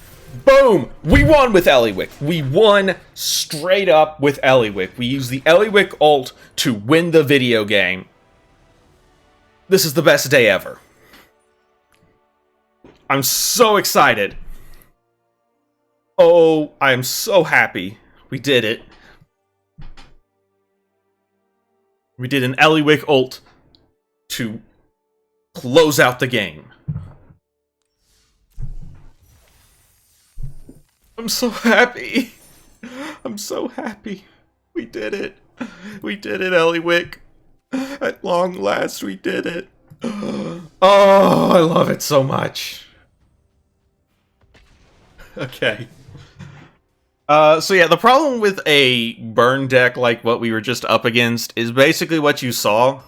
Boom! We won with Ellywick. We won straight up with Ellywick. We use the Ellywick ult to win the video game. This is the best day ever. I'm so excited. Oh, I am so happy. We did it. We did an Ellywick ult to close out the game. I'm so happy. I'm so happy. We did it. We did it, Ellywick. At long last, we did it. Oh, I love it so much. Okay. So yeah, the problem with a burn deck like what we were just up against is basically what you saw.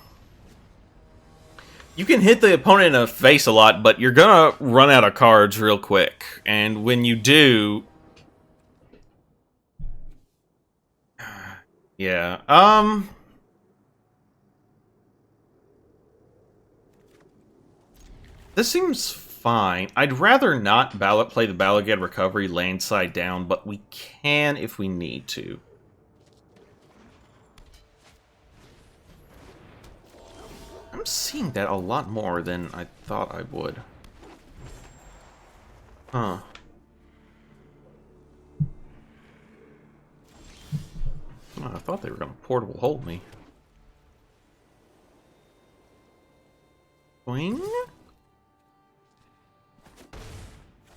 You can hit the opponent in the face a lot, but you're gonna run out of cards real quick. And when you do... Yeah, this seems fine. I'd rather not play the Balagad Recovery landside down, but we can if we need to. I'm seeing that a lot more than I thought I would. Huh. Oh, I thought they were going to portable hold me. Boing?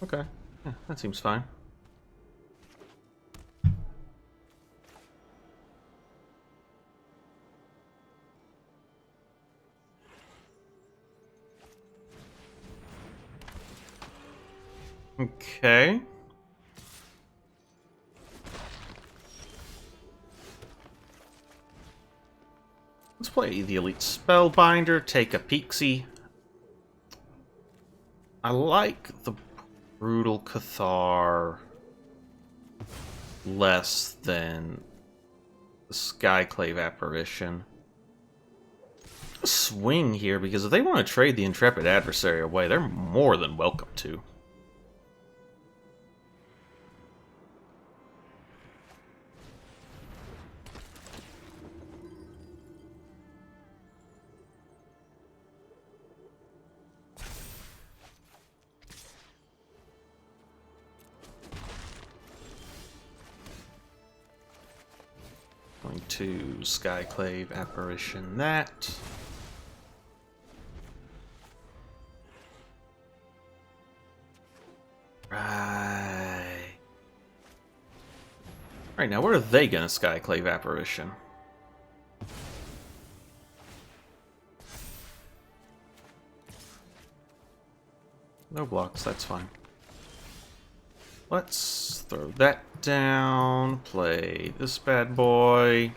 Okay. Yeah, that seems fine. Okay. Let's play the Elite Spellbinder, take a peeksy. I like the Brutal Cathar less than the Skyclave Apparition. Swing here, because if they want to trade the Intrepid Adversary away, they're more than welcome to. to Skyclave Apparition that. Right. Right, now where are they gonna Skyclave Apparition? No blocks, that's fine. Let's throw that down, play this bad boy.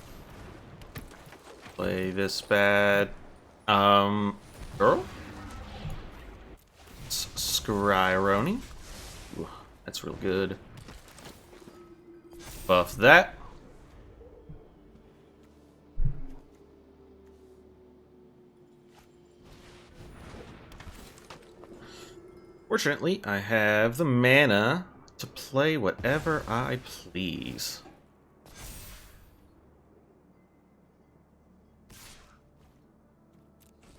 Play this bad... girl? Scryroni. Ooh, that's real good. Buff that. Fortunately, I have the mana to play whatever I please.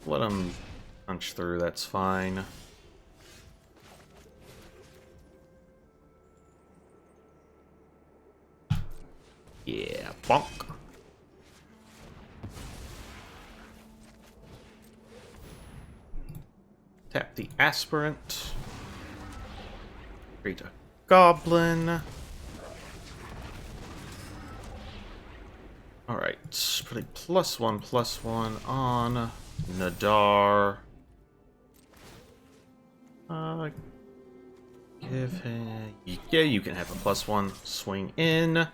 Let him punch through, that's fine. Yeah, bonk. Tap the aspirant. Create a goblin. Alright, put a +1/+1 on Nadar. Give him... Yeah, you can have a +1 swing in.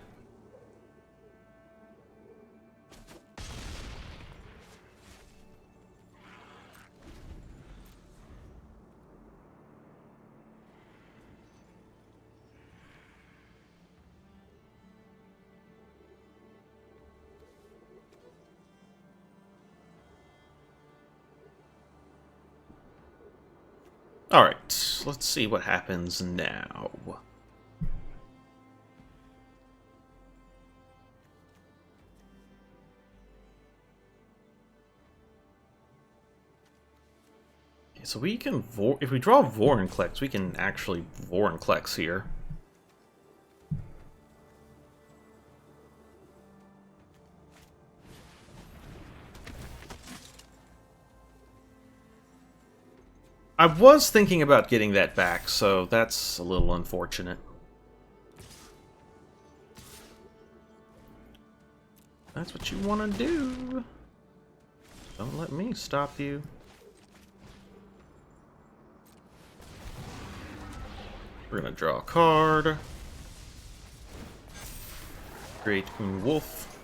Alright, let's see what happens now. Okay, so we can... if we draw Vorinclex, we can actually Vorinclex here. I was thinking about getting that back, so that's a little unfortunate. That's what you want to do. Don't let me stop you. We're gonna draw a card. Create Wolf.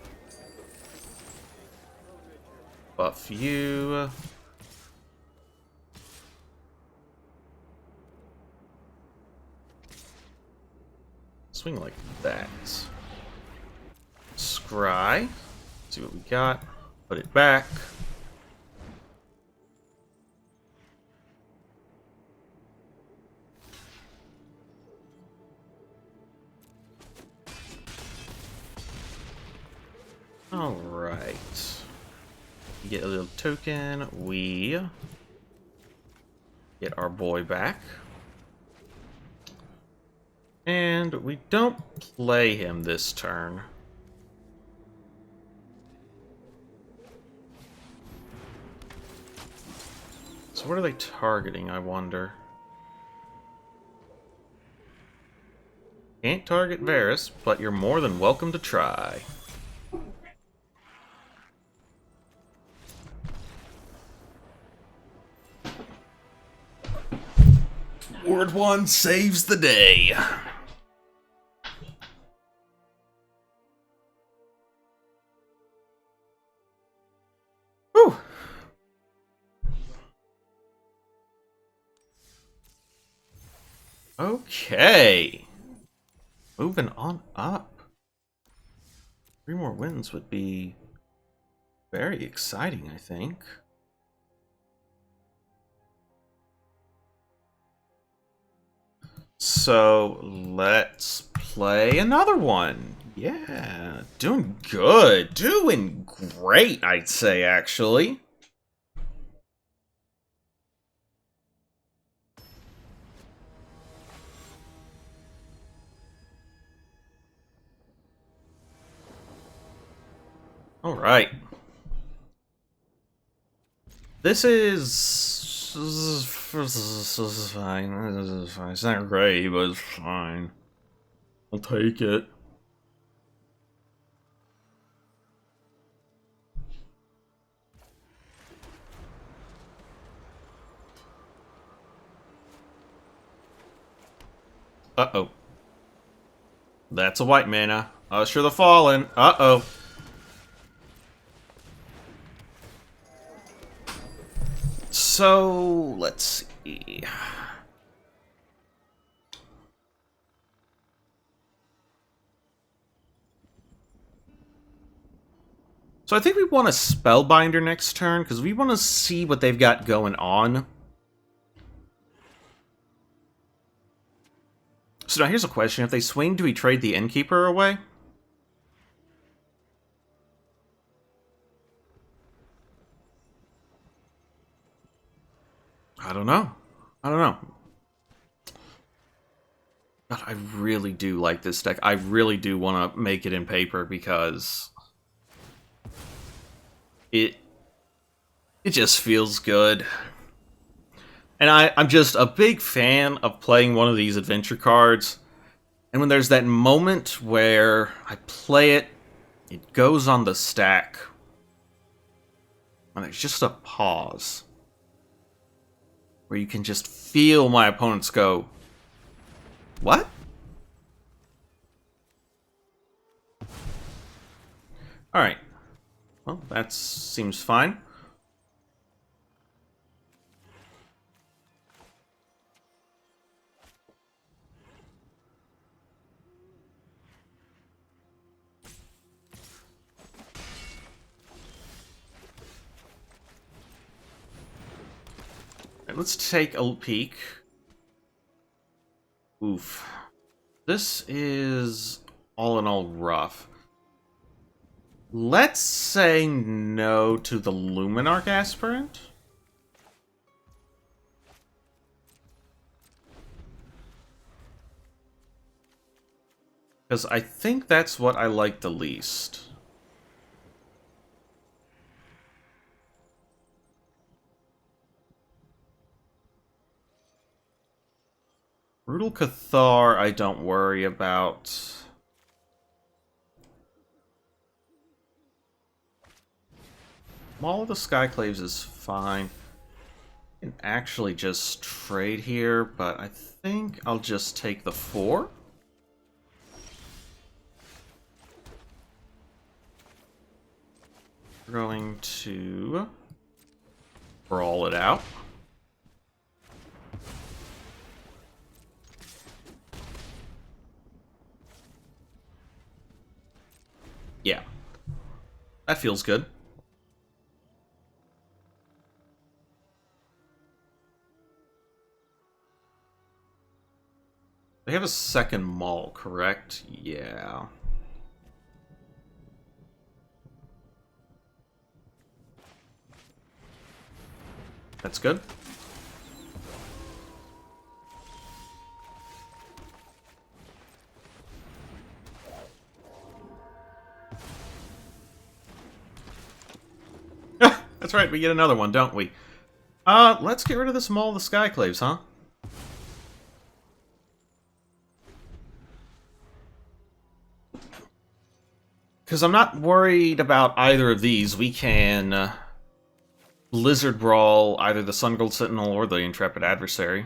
Buff you. Swing like that. Scry. See what we got. Put it back. Alright. Get a little token. We get our boy back. And we don't play him this turn. So what are they targeting, I wonder? Can't target Varus, but you're more than welcome to try. Ward 1 saves the day. Whew. Okay. Moving on up. 3 more wins would be very exciting, I think. So let's play another one. Yeah, doing good. Doing great, I'd say, actually. Alright. This is fine. This is fine. It's not great, but it's fine. I'll take it. Uh-oh. That's a white mana. Usher the Fallen. Uh-oh. So, let's see. So I think we want a Spellbinder next turn, because we want to see what they've got going on. So now here's a question. If they swing, do we trade the Innkeeper away? I don't know. I don't know. God, I really do like this deck. I really do want to make it in paper because it just feels good. And I'm just a big fan of playing one of these adventure cards. And when there's that moment where I play it, it goes on the stack. And there's just a pause. Where you can just feel my opponents go, what? Alright. Well, that seems fine. Let's take a peek. Oof. This is all in all rough. Let's say no to the Luminarch Aspirant. Because I think that's what I like the least. Brutal Cathar, I don't worry about. Maul of the Skyclaves is fine. I can actually just trade here, but I think I'll just take the 4. We're going to brawl it out. Yeah. That feels good. They have a second Maul, correct? Yeah. That's good. That's right, we get another one, don't we? Let's get rid of this Maul of the Skyclaves, huh? Because I'm not worried about either of these. We can Blizzard Brawl either the Sun Gold Sentinel or the Intrepid Adversary.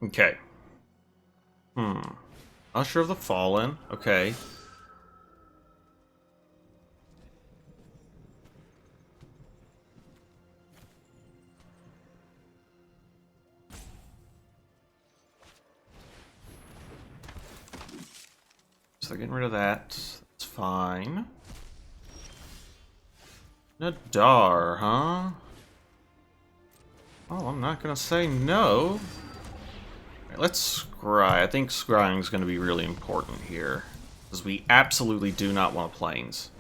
Okay. Usher of the Fallen. Okay. So they're getting rid of that. That's fine. Nadar, huh? Oh, I'm not gonna say no. Right, let's scry. I think scrying is gonna be really important here. Because we absolutely do not want planes.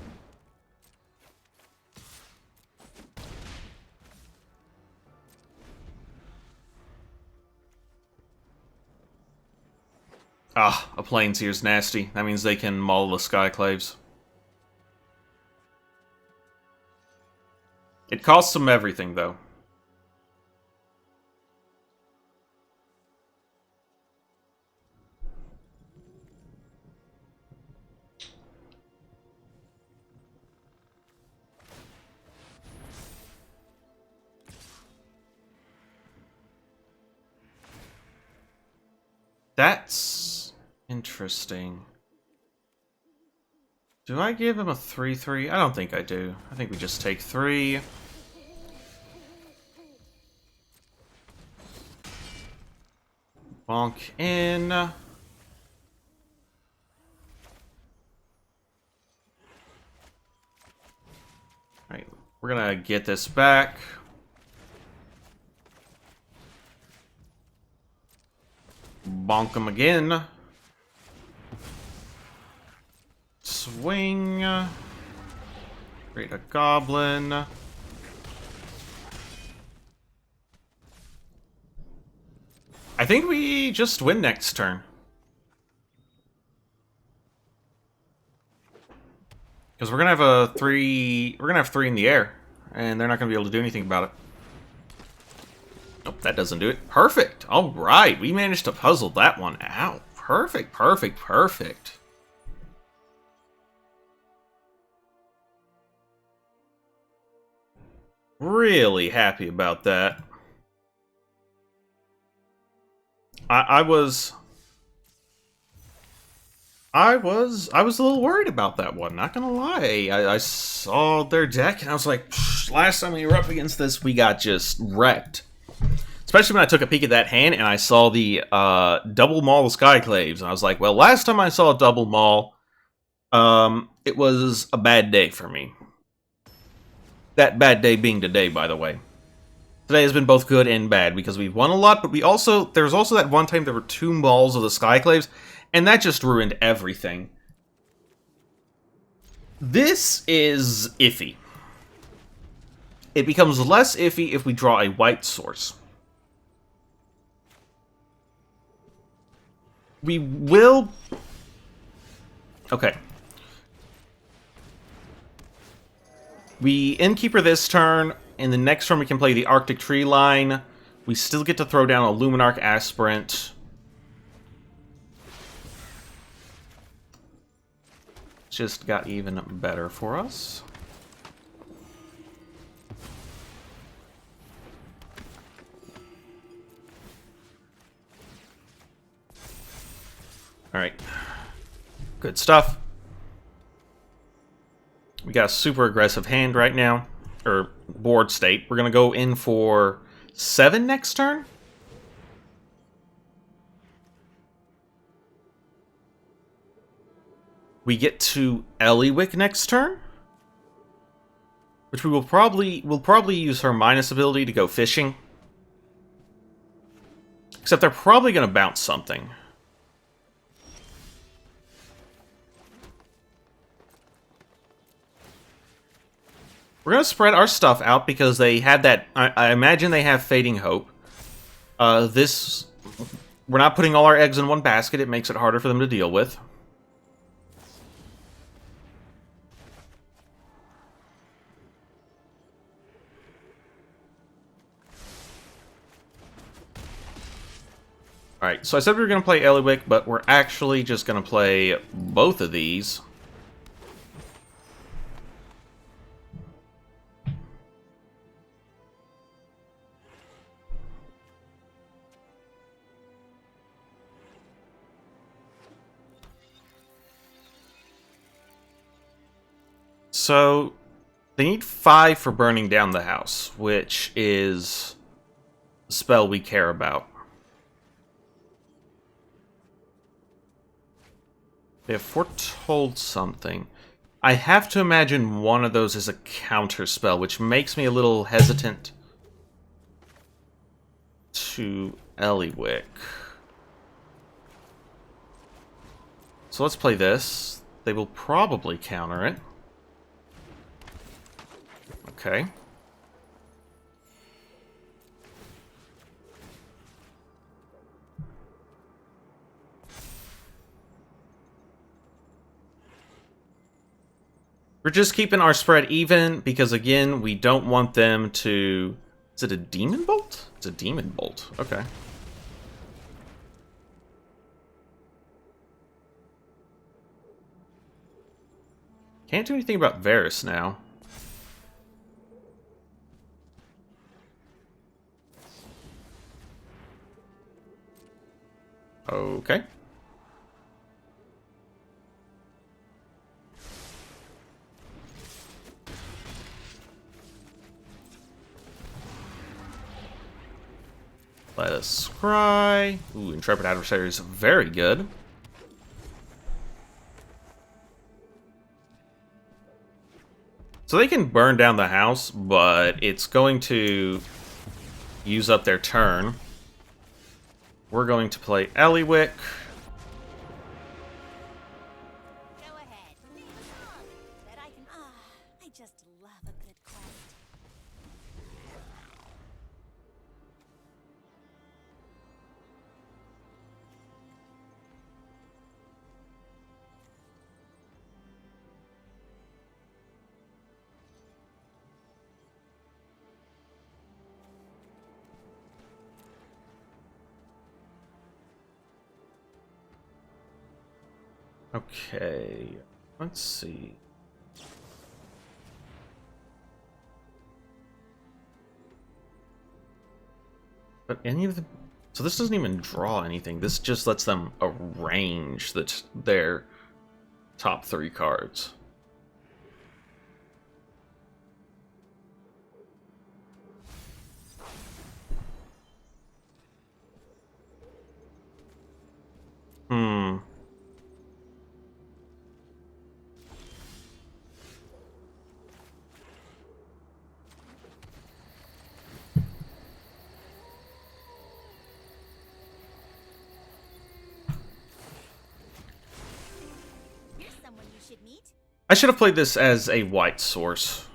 Ah, a Planeshere's nasty. That means they can maul the Skyclaves. It costs them everything, though. That's interesting. Do I give him a 3/3? I don't think I do. I think we just take 3. Bonk in. Alright, we're gonna get this back. Bonk him again. Swing. Create a goblin. I think we just win next turn. Because we're gonna have a 3. We're gonna have 3 in the air, and they're not gonna be able to do anything about it. Nope, that doesn't do it. Perfect. All right, we managed to puzzle that one out. Perfect, perfect, perfect. Really happy about that. I was a little worried about that one, not gonna lie. I saw their deck and I was like, last time we were up against this, we got just wrecked. Especially when I took a peek at that hand and I saw the double maul of Skyclaves, and I was like, well, last time I saw a double maul, it was a bad day for me. That bad day being today, by the way. Today has been both good and bad, because we've won a lot, but there's also that one time there were 2 mauls of the Skyclaves, and that just ruined everything. This is iffy. It becomes less iffy if we draw a white source. We will... Okay. We Innkeeper this turn. In the next turn, we can play the Arctic Tree line. We still get to throw down a Luminarch Aspirant. Just got even better for us. Alright. Good stuff. We got a super aggressive hand right now. Or board state. We're going to go in for 7 next turn? We get to Ellywick next turn? Which we'll probably use her minus ability to go fishing. Except they're probably going to bounce something. We're going to spread our stuff out because they had that... I imagine they have Fading Hope. We're not putting all our eggs in one basket. It makes it harder for them to deal with. Alright, so I said we were going to play Ellywick, but we're actually just going to play both of these. So, they need 5 for burning down the house, which is a spell we care about. They have foretold something. I have to imagine one of those is a counter spell, which makes me a little hesitant to Ellywick. So let's play this. They will probably counter it. Okay. We're just keeping our spread even because, again, we don't want them to... Is it a Demon Bolt? It's a Demon Bolt. Okay. Can't do anything about Varus now. Okay. Let us scry. Ooh, Intrepid Adversary is very good. So they can burn down the house, but it's going to use up their turn. We're going to play Ellywick. Go ahead. Sing a song. Bet I can. I just love a good quest. Okay, let's see. But any of the... So this doesn't even draw anything. This just lets them arrange their top 3 cards. Hmm. Here's someone you should meet. I should have played this as a white source.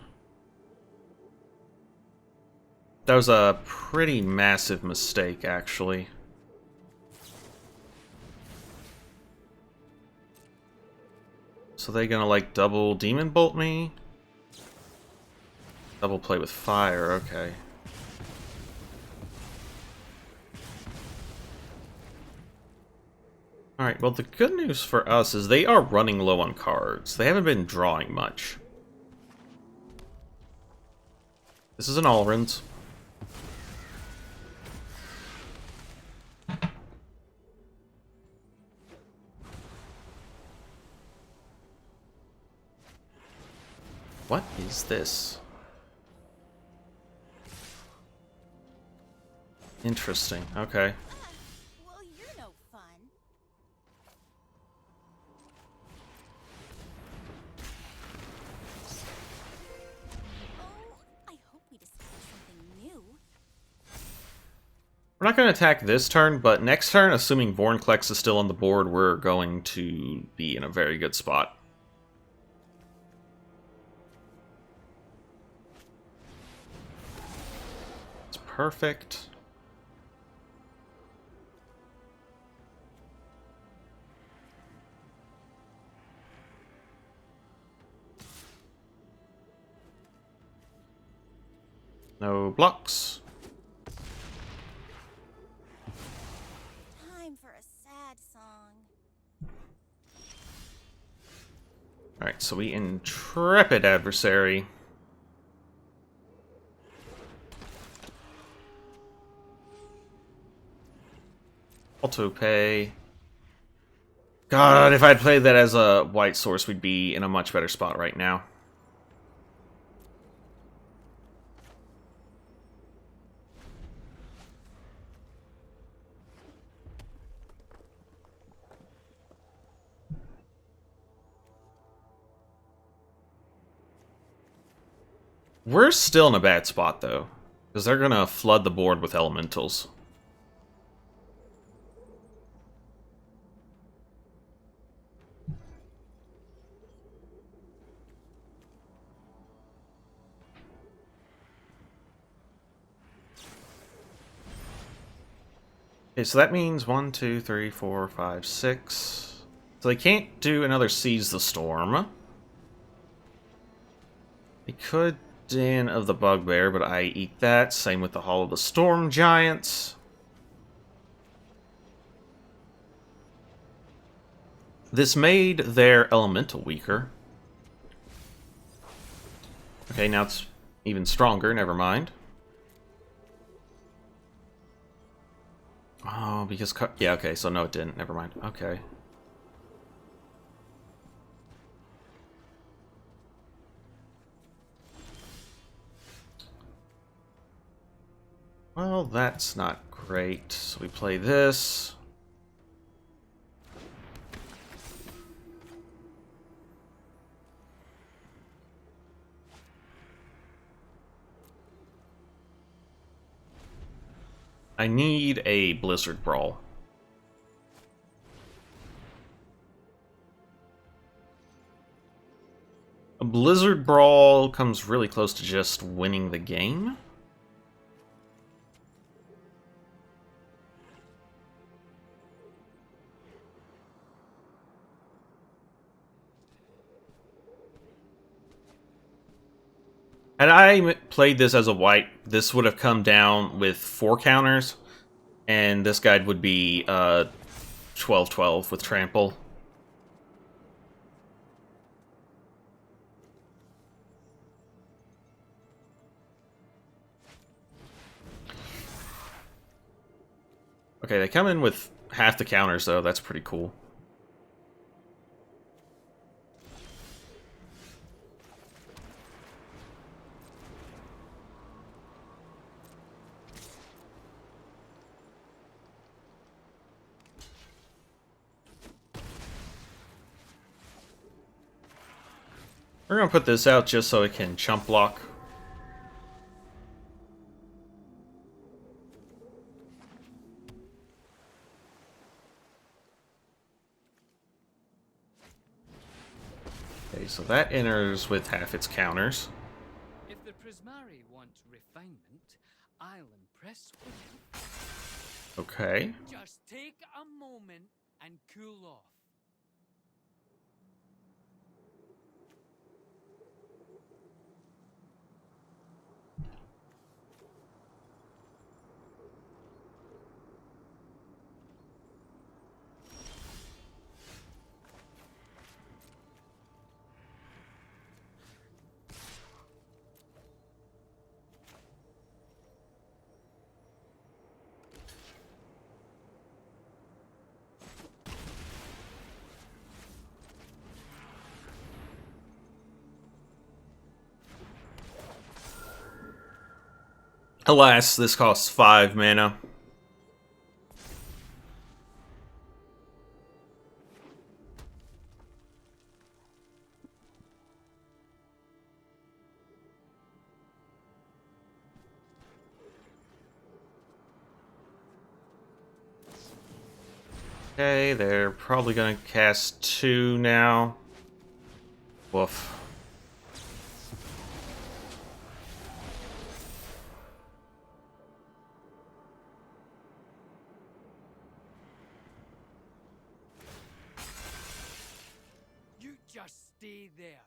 That was a pretty massive mistake, actually. So they gonna, like, double Demon Bolt me? Double play with fire, okay. Alright, well the good news for us is they are running low on cards. They haven't been drawing much. This is an Alrund. What is this? Interesting, okay. Well, you're no fun. Oh, I hope we discover something new. We're not going to attack this turn, but next turn, assuming Vorinclex is still on the board, we're going to be in a very good spot. It's perfect. No blocks. Time for a sad song. Alright, so we Intrepid Adversary. Auto pay. God, if I'd played that as a white source, we'd be in a much better spot right now. We're still in a bad spot, though, because they're going to flood the board with elementals. Okay, so that means 1, 2, 3, 4, 5, 6. So they can't do another Seize the Storm. I could Den of the Bugbear, but I eat that. Same with the Hall of the Storm Giants. This made their elemental weaker. Okay, now it's even stronger, never mind. Oh, because... yeah, okay, so no it didn't, never mind. Okay. Well, that's not great. So we play this. I need a Blizzard Brawl. A Blizzard Brawl comes really close to just winning the game. Had I played this as a white, this would have come down with 4 counters, and this guide would be 12-12 with Trample. Okay, they come in with half the counters, though. That's pretty cool. We're going to put this out just so it can chump block. Okay, so that enters with half its counters. If the Prismari want refinement, I'll impress with them. Okay. Just take a moment and cool off. Alas, this costs 5 mana. Okay, they're probably gonna cast 2 now. Woof. You just stay there.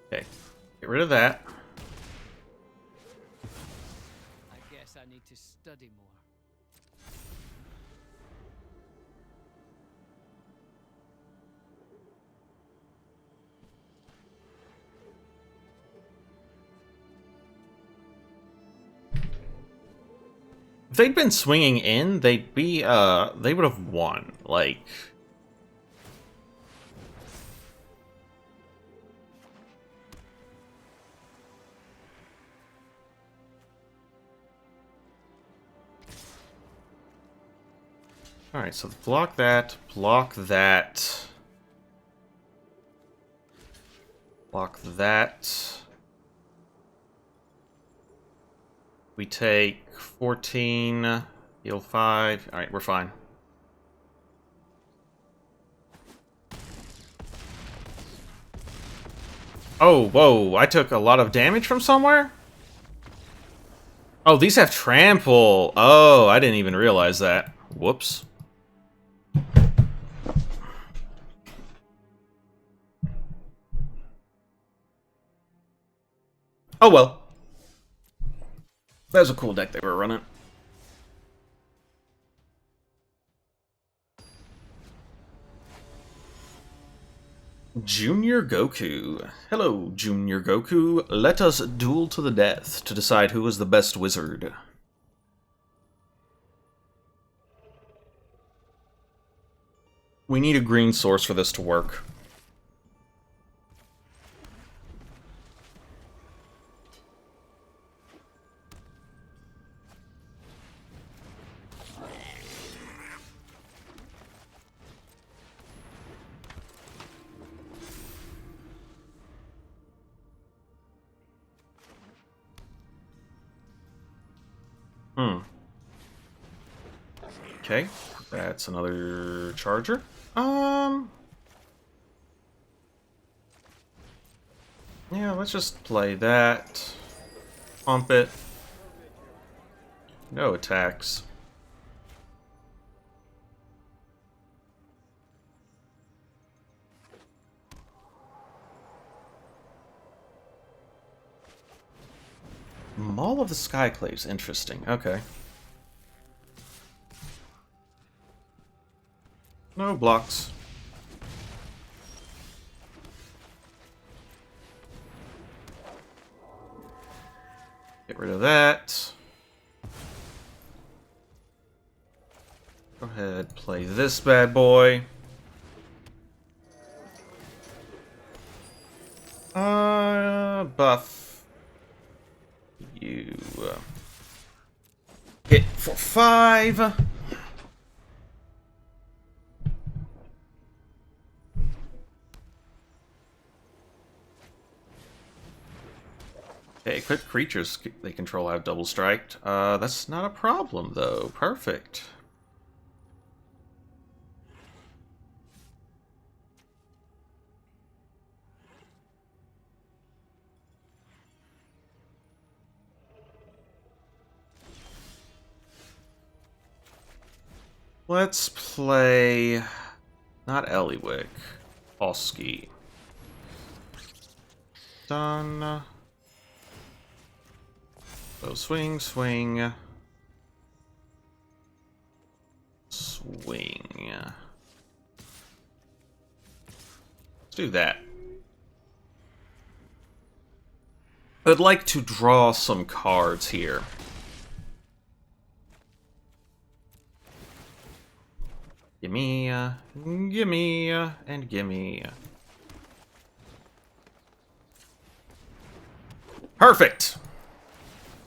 Okay, get rid of that. I guess I need to study more. If they'd been swinging in, they'd be, they would have won. Like... Alright, so block that, block that. Block that. We take 14, heal 5. Alright, we're fine. Oh, whoa, I took a lot of damage from somewhere? Oh, these have trample. Oh, I didn't even realize that. Whoops. Oh well. That was a cool deck they were running. Junior Goku. Hello, Junior Goku. Let us duel to the death to decide who is the best wizard. We need a green source for this to work. Okay, that's another charger. Yeah, let's just play that. Pump it. No attacks. Maul of the Skyclaves, interesting. Okay. No blocks. Get rid of that. Go ahead, play this bad boy. Buff. You hit for 5. Okay, equipped creatures they control have double striked. That's not a problem though. Perfect. Let's play not Ellywick. Oski. Done. So swing, swing. Swing. Let's do that. I'd like to draw some cards here. Gimme, gimme, and gimme. Perfect!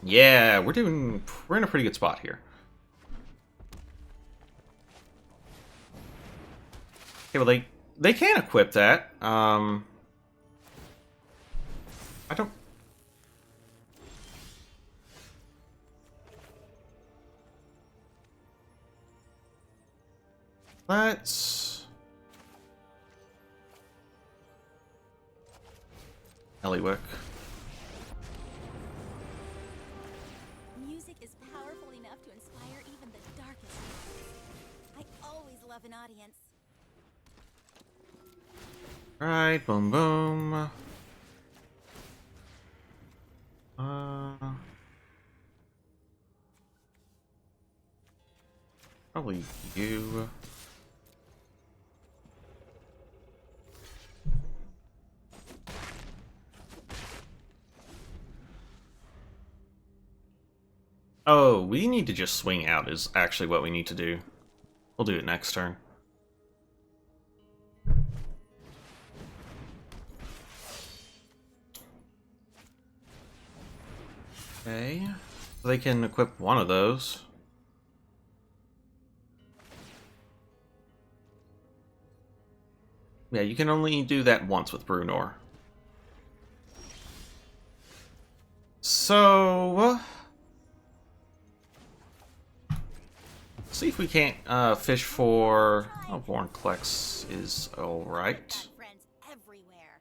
Yeah, we're in a pretty good spot here. Okay, well they can equip that. I don't. Let's Ellywick. Music is powerful enough to inspire even the darkest minds. I always love an audience. Right, boom, boom. Probably you. Oh, we need to just swing out is actually what we need to do. We'll do it next turn. Okay. They can equip one of those. Yeah, you can only do that once with Brunor. So... see if we can't fish for... oh, Vornclex is alright. Got friends everywhere.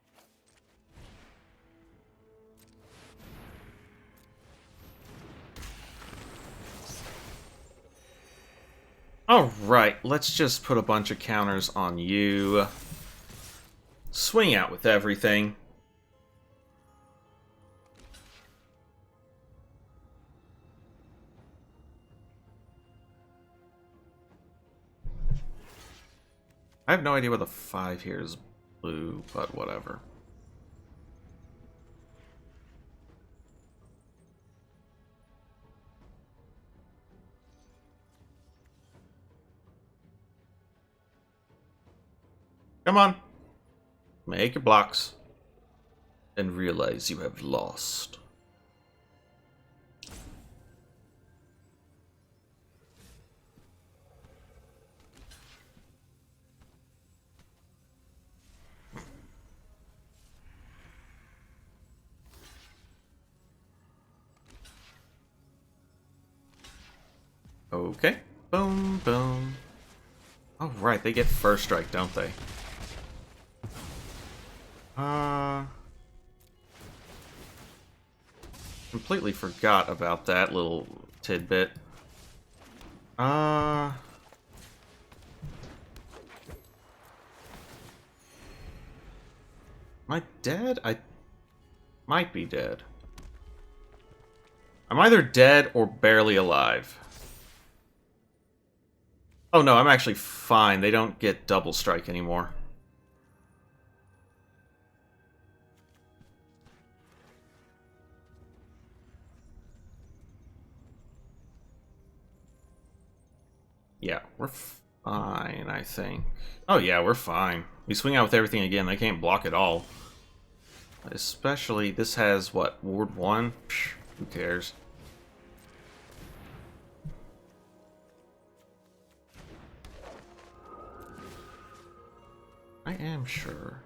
Alright, let's just put a bunch of counters on you. Swing out with everything. I have no idea where the 5 here is blue, but whatever. Come on. Make your blocks. And realize you have lost. Okay. Boom, boom. Oh, right, they get first strike, don't they? Completely forgot about that little tidbit. Am I dead? I might be dead. I'm either dead or barely alive. Oh no, I'm actually fine. They don't get double strike anymore. Yeah, we're fine, I think. Oh yeah, we're fine. We swing out with everything again. They can't block at all. Especially, this has, what, Ward 1? Psh, who cares? I am sure.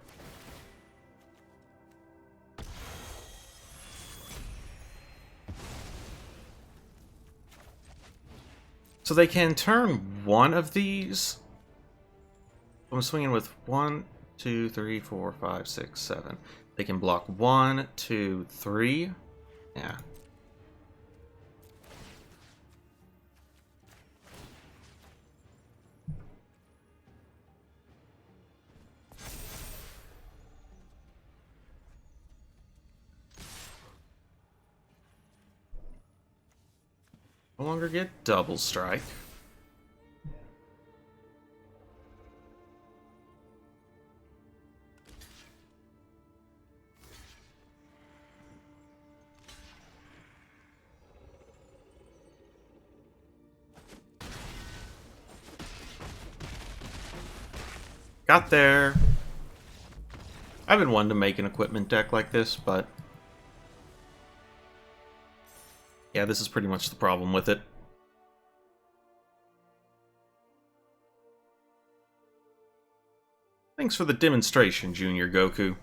So they can turn one of these. I'm swinging with 1, 2, 3, 4, 5, 6, 7. They can block 1, 2, 3. Yeah. No longer get double strike. Got there. I've been wanting to make an equipment deck like this, but yeah, this is pretty much the problem with it. Thanks for the demonstration, Junior Goku.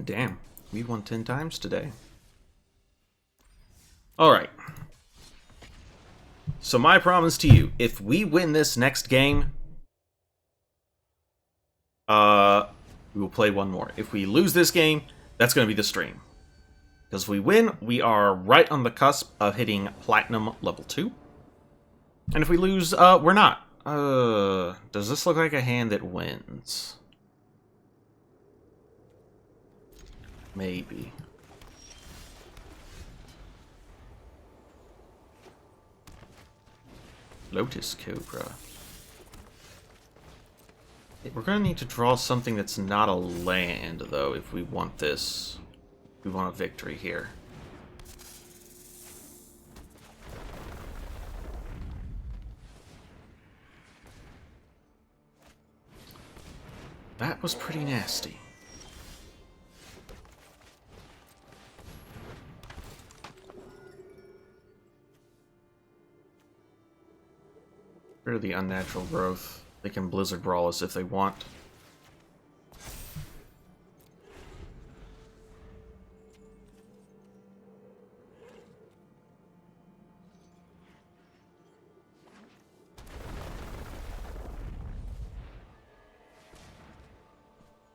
Damn, we won 10 times today. Alright. So my promise to you, if we win this next game, we will play one more. If we lose this game, that's going to be the stream. Because if we win, we are right on the cusp of hitting Platinum level 2. And if we lose, we're not. Does this look like a hand that wins? Maybe. Lotus Cobra. We're gonna need to draw something that's not a land, though, if we want this. We want a victory here. That was pretty nasty. Rid of the unnatural growth. They can Blizzard Brawl us if they want.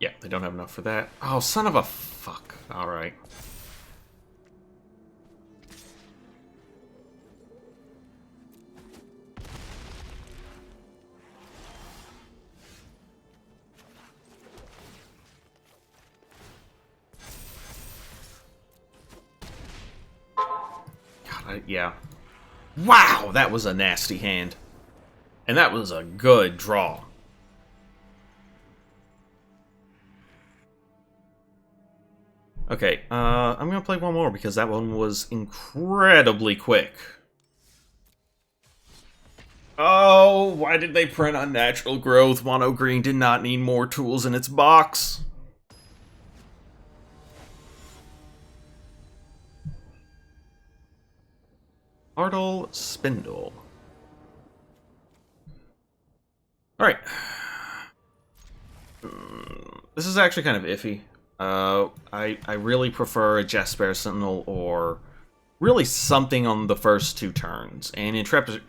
Yeah, they don't have enough for that. Oh, son of a fuck. Alright. Yeah. Wow, that was a nasty hand. And that was a good draw. Okay, I'm gonna play one more because that one was incredibly quick. Oh, why did they print Unnatural Growth? Mono Green did not need more tools in its box. Ardle Spindle. Alright. This is actually kind of iffy. I really prefer a Jesper Sentinel or really something on the first 2 turns. And Intrepid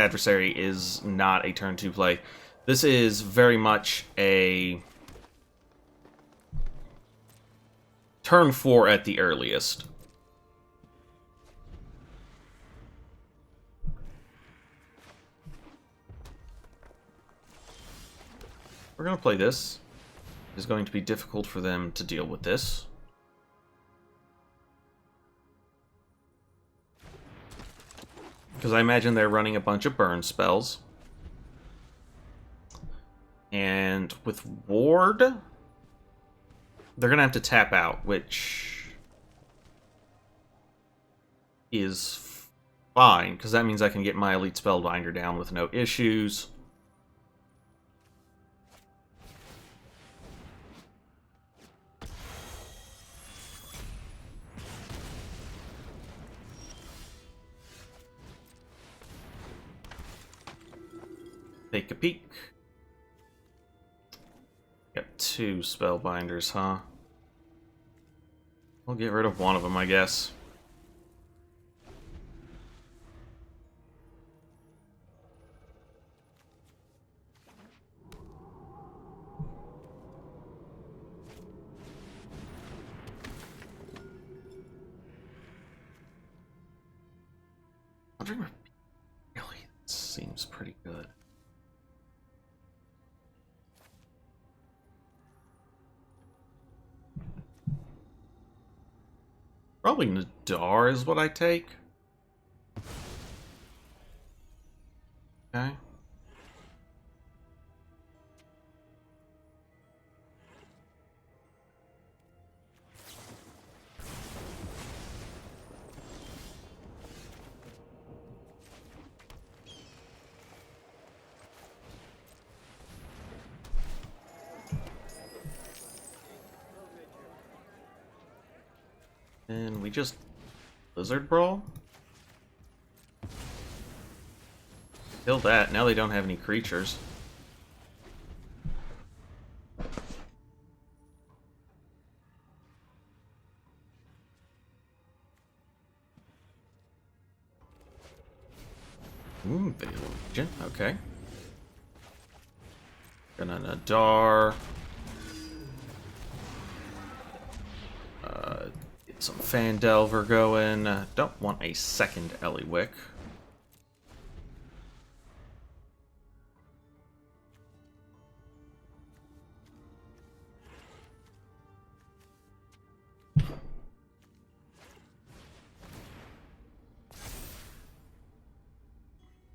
Adversary is not a turn 2 play. This is very much a turn 4 at the earliest. We're going to play this. It's going to be difficult for them to deal with this. Because I imagine they're running a bunch of burn spells. And with Ward, they're going to have to tap out, which is fine, because that means I can get my Elite Spellbinder down with no issues. Take a peek. Got 2 Spellbinders, huh? We'll get rid of one of them, I guess. Really, that seems pretty good. Probably Nadar is what I take. Okay. And we just Lizard Brawl? Kill that. Now they don't have any creatures. Video Legion. Okay. Gonna Nadar. Get some Fandelver going. Don't want a second Ellywick.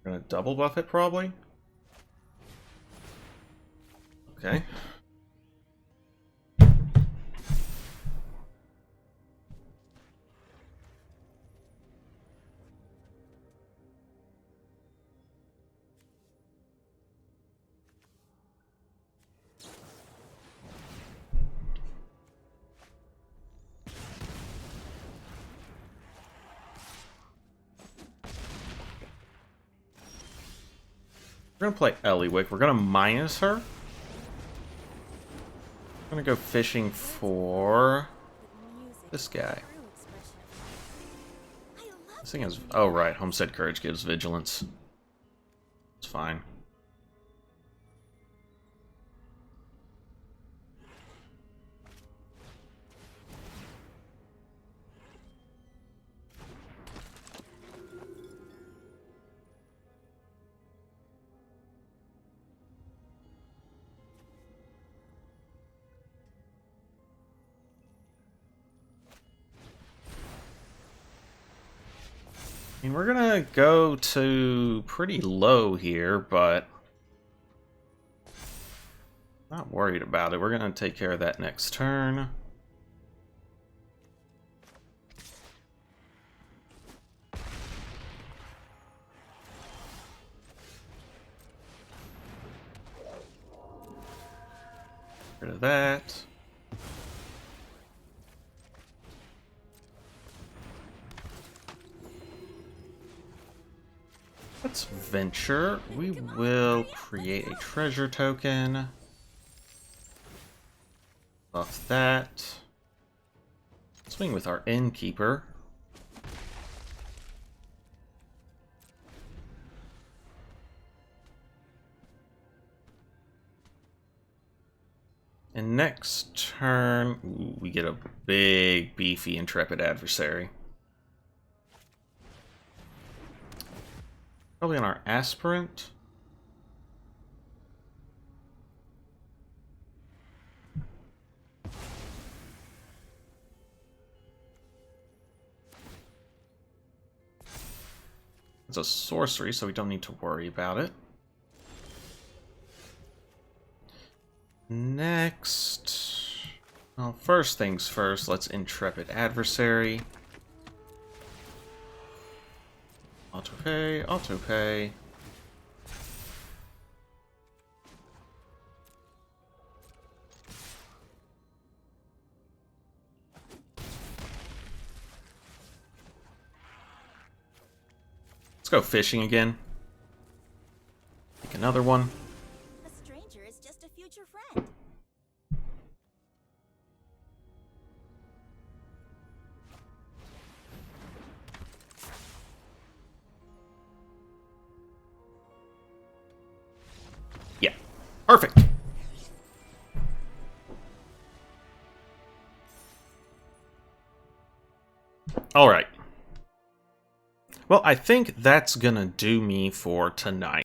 Gonna double buff it, probably. Okay. We're gonna play Ellywick. We're gonna minus her. I'm gonna go fishing for this guy. This thing has... Oh, right. Homestead Courage gives vigilance. It's fine. I mean, we're gonna go to pretty low here, but not worried about it. We're gonna take care of that next turn. Rid of that. Let's venture. We will create a treasure token. Buff that. Swing with our innkeeper. And next turn, ooh, we get a big, beefy, intrepid adversary. Probably on our aspirant. It's a sorcery, so we don't need to worry about it. Next, well, first things first, let's Intrepid Adversary. Auto-pay, auto-pay. Let's go fishing again. Pick another one. A stranger is just a future friend. Yeah, perfect. All right. Well, I think that's gonna do me for tonight.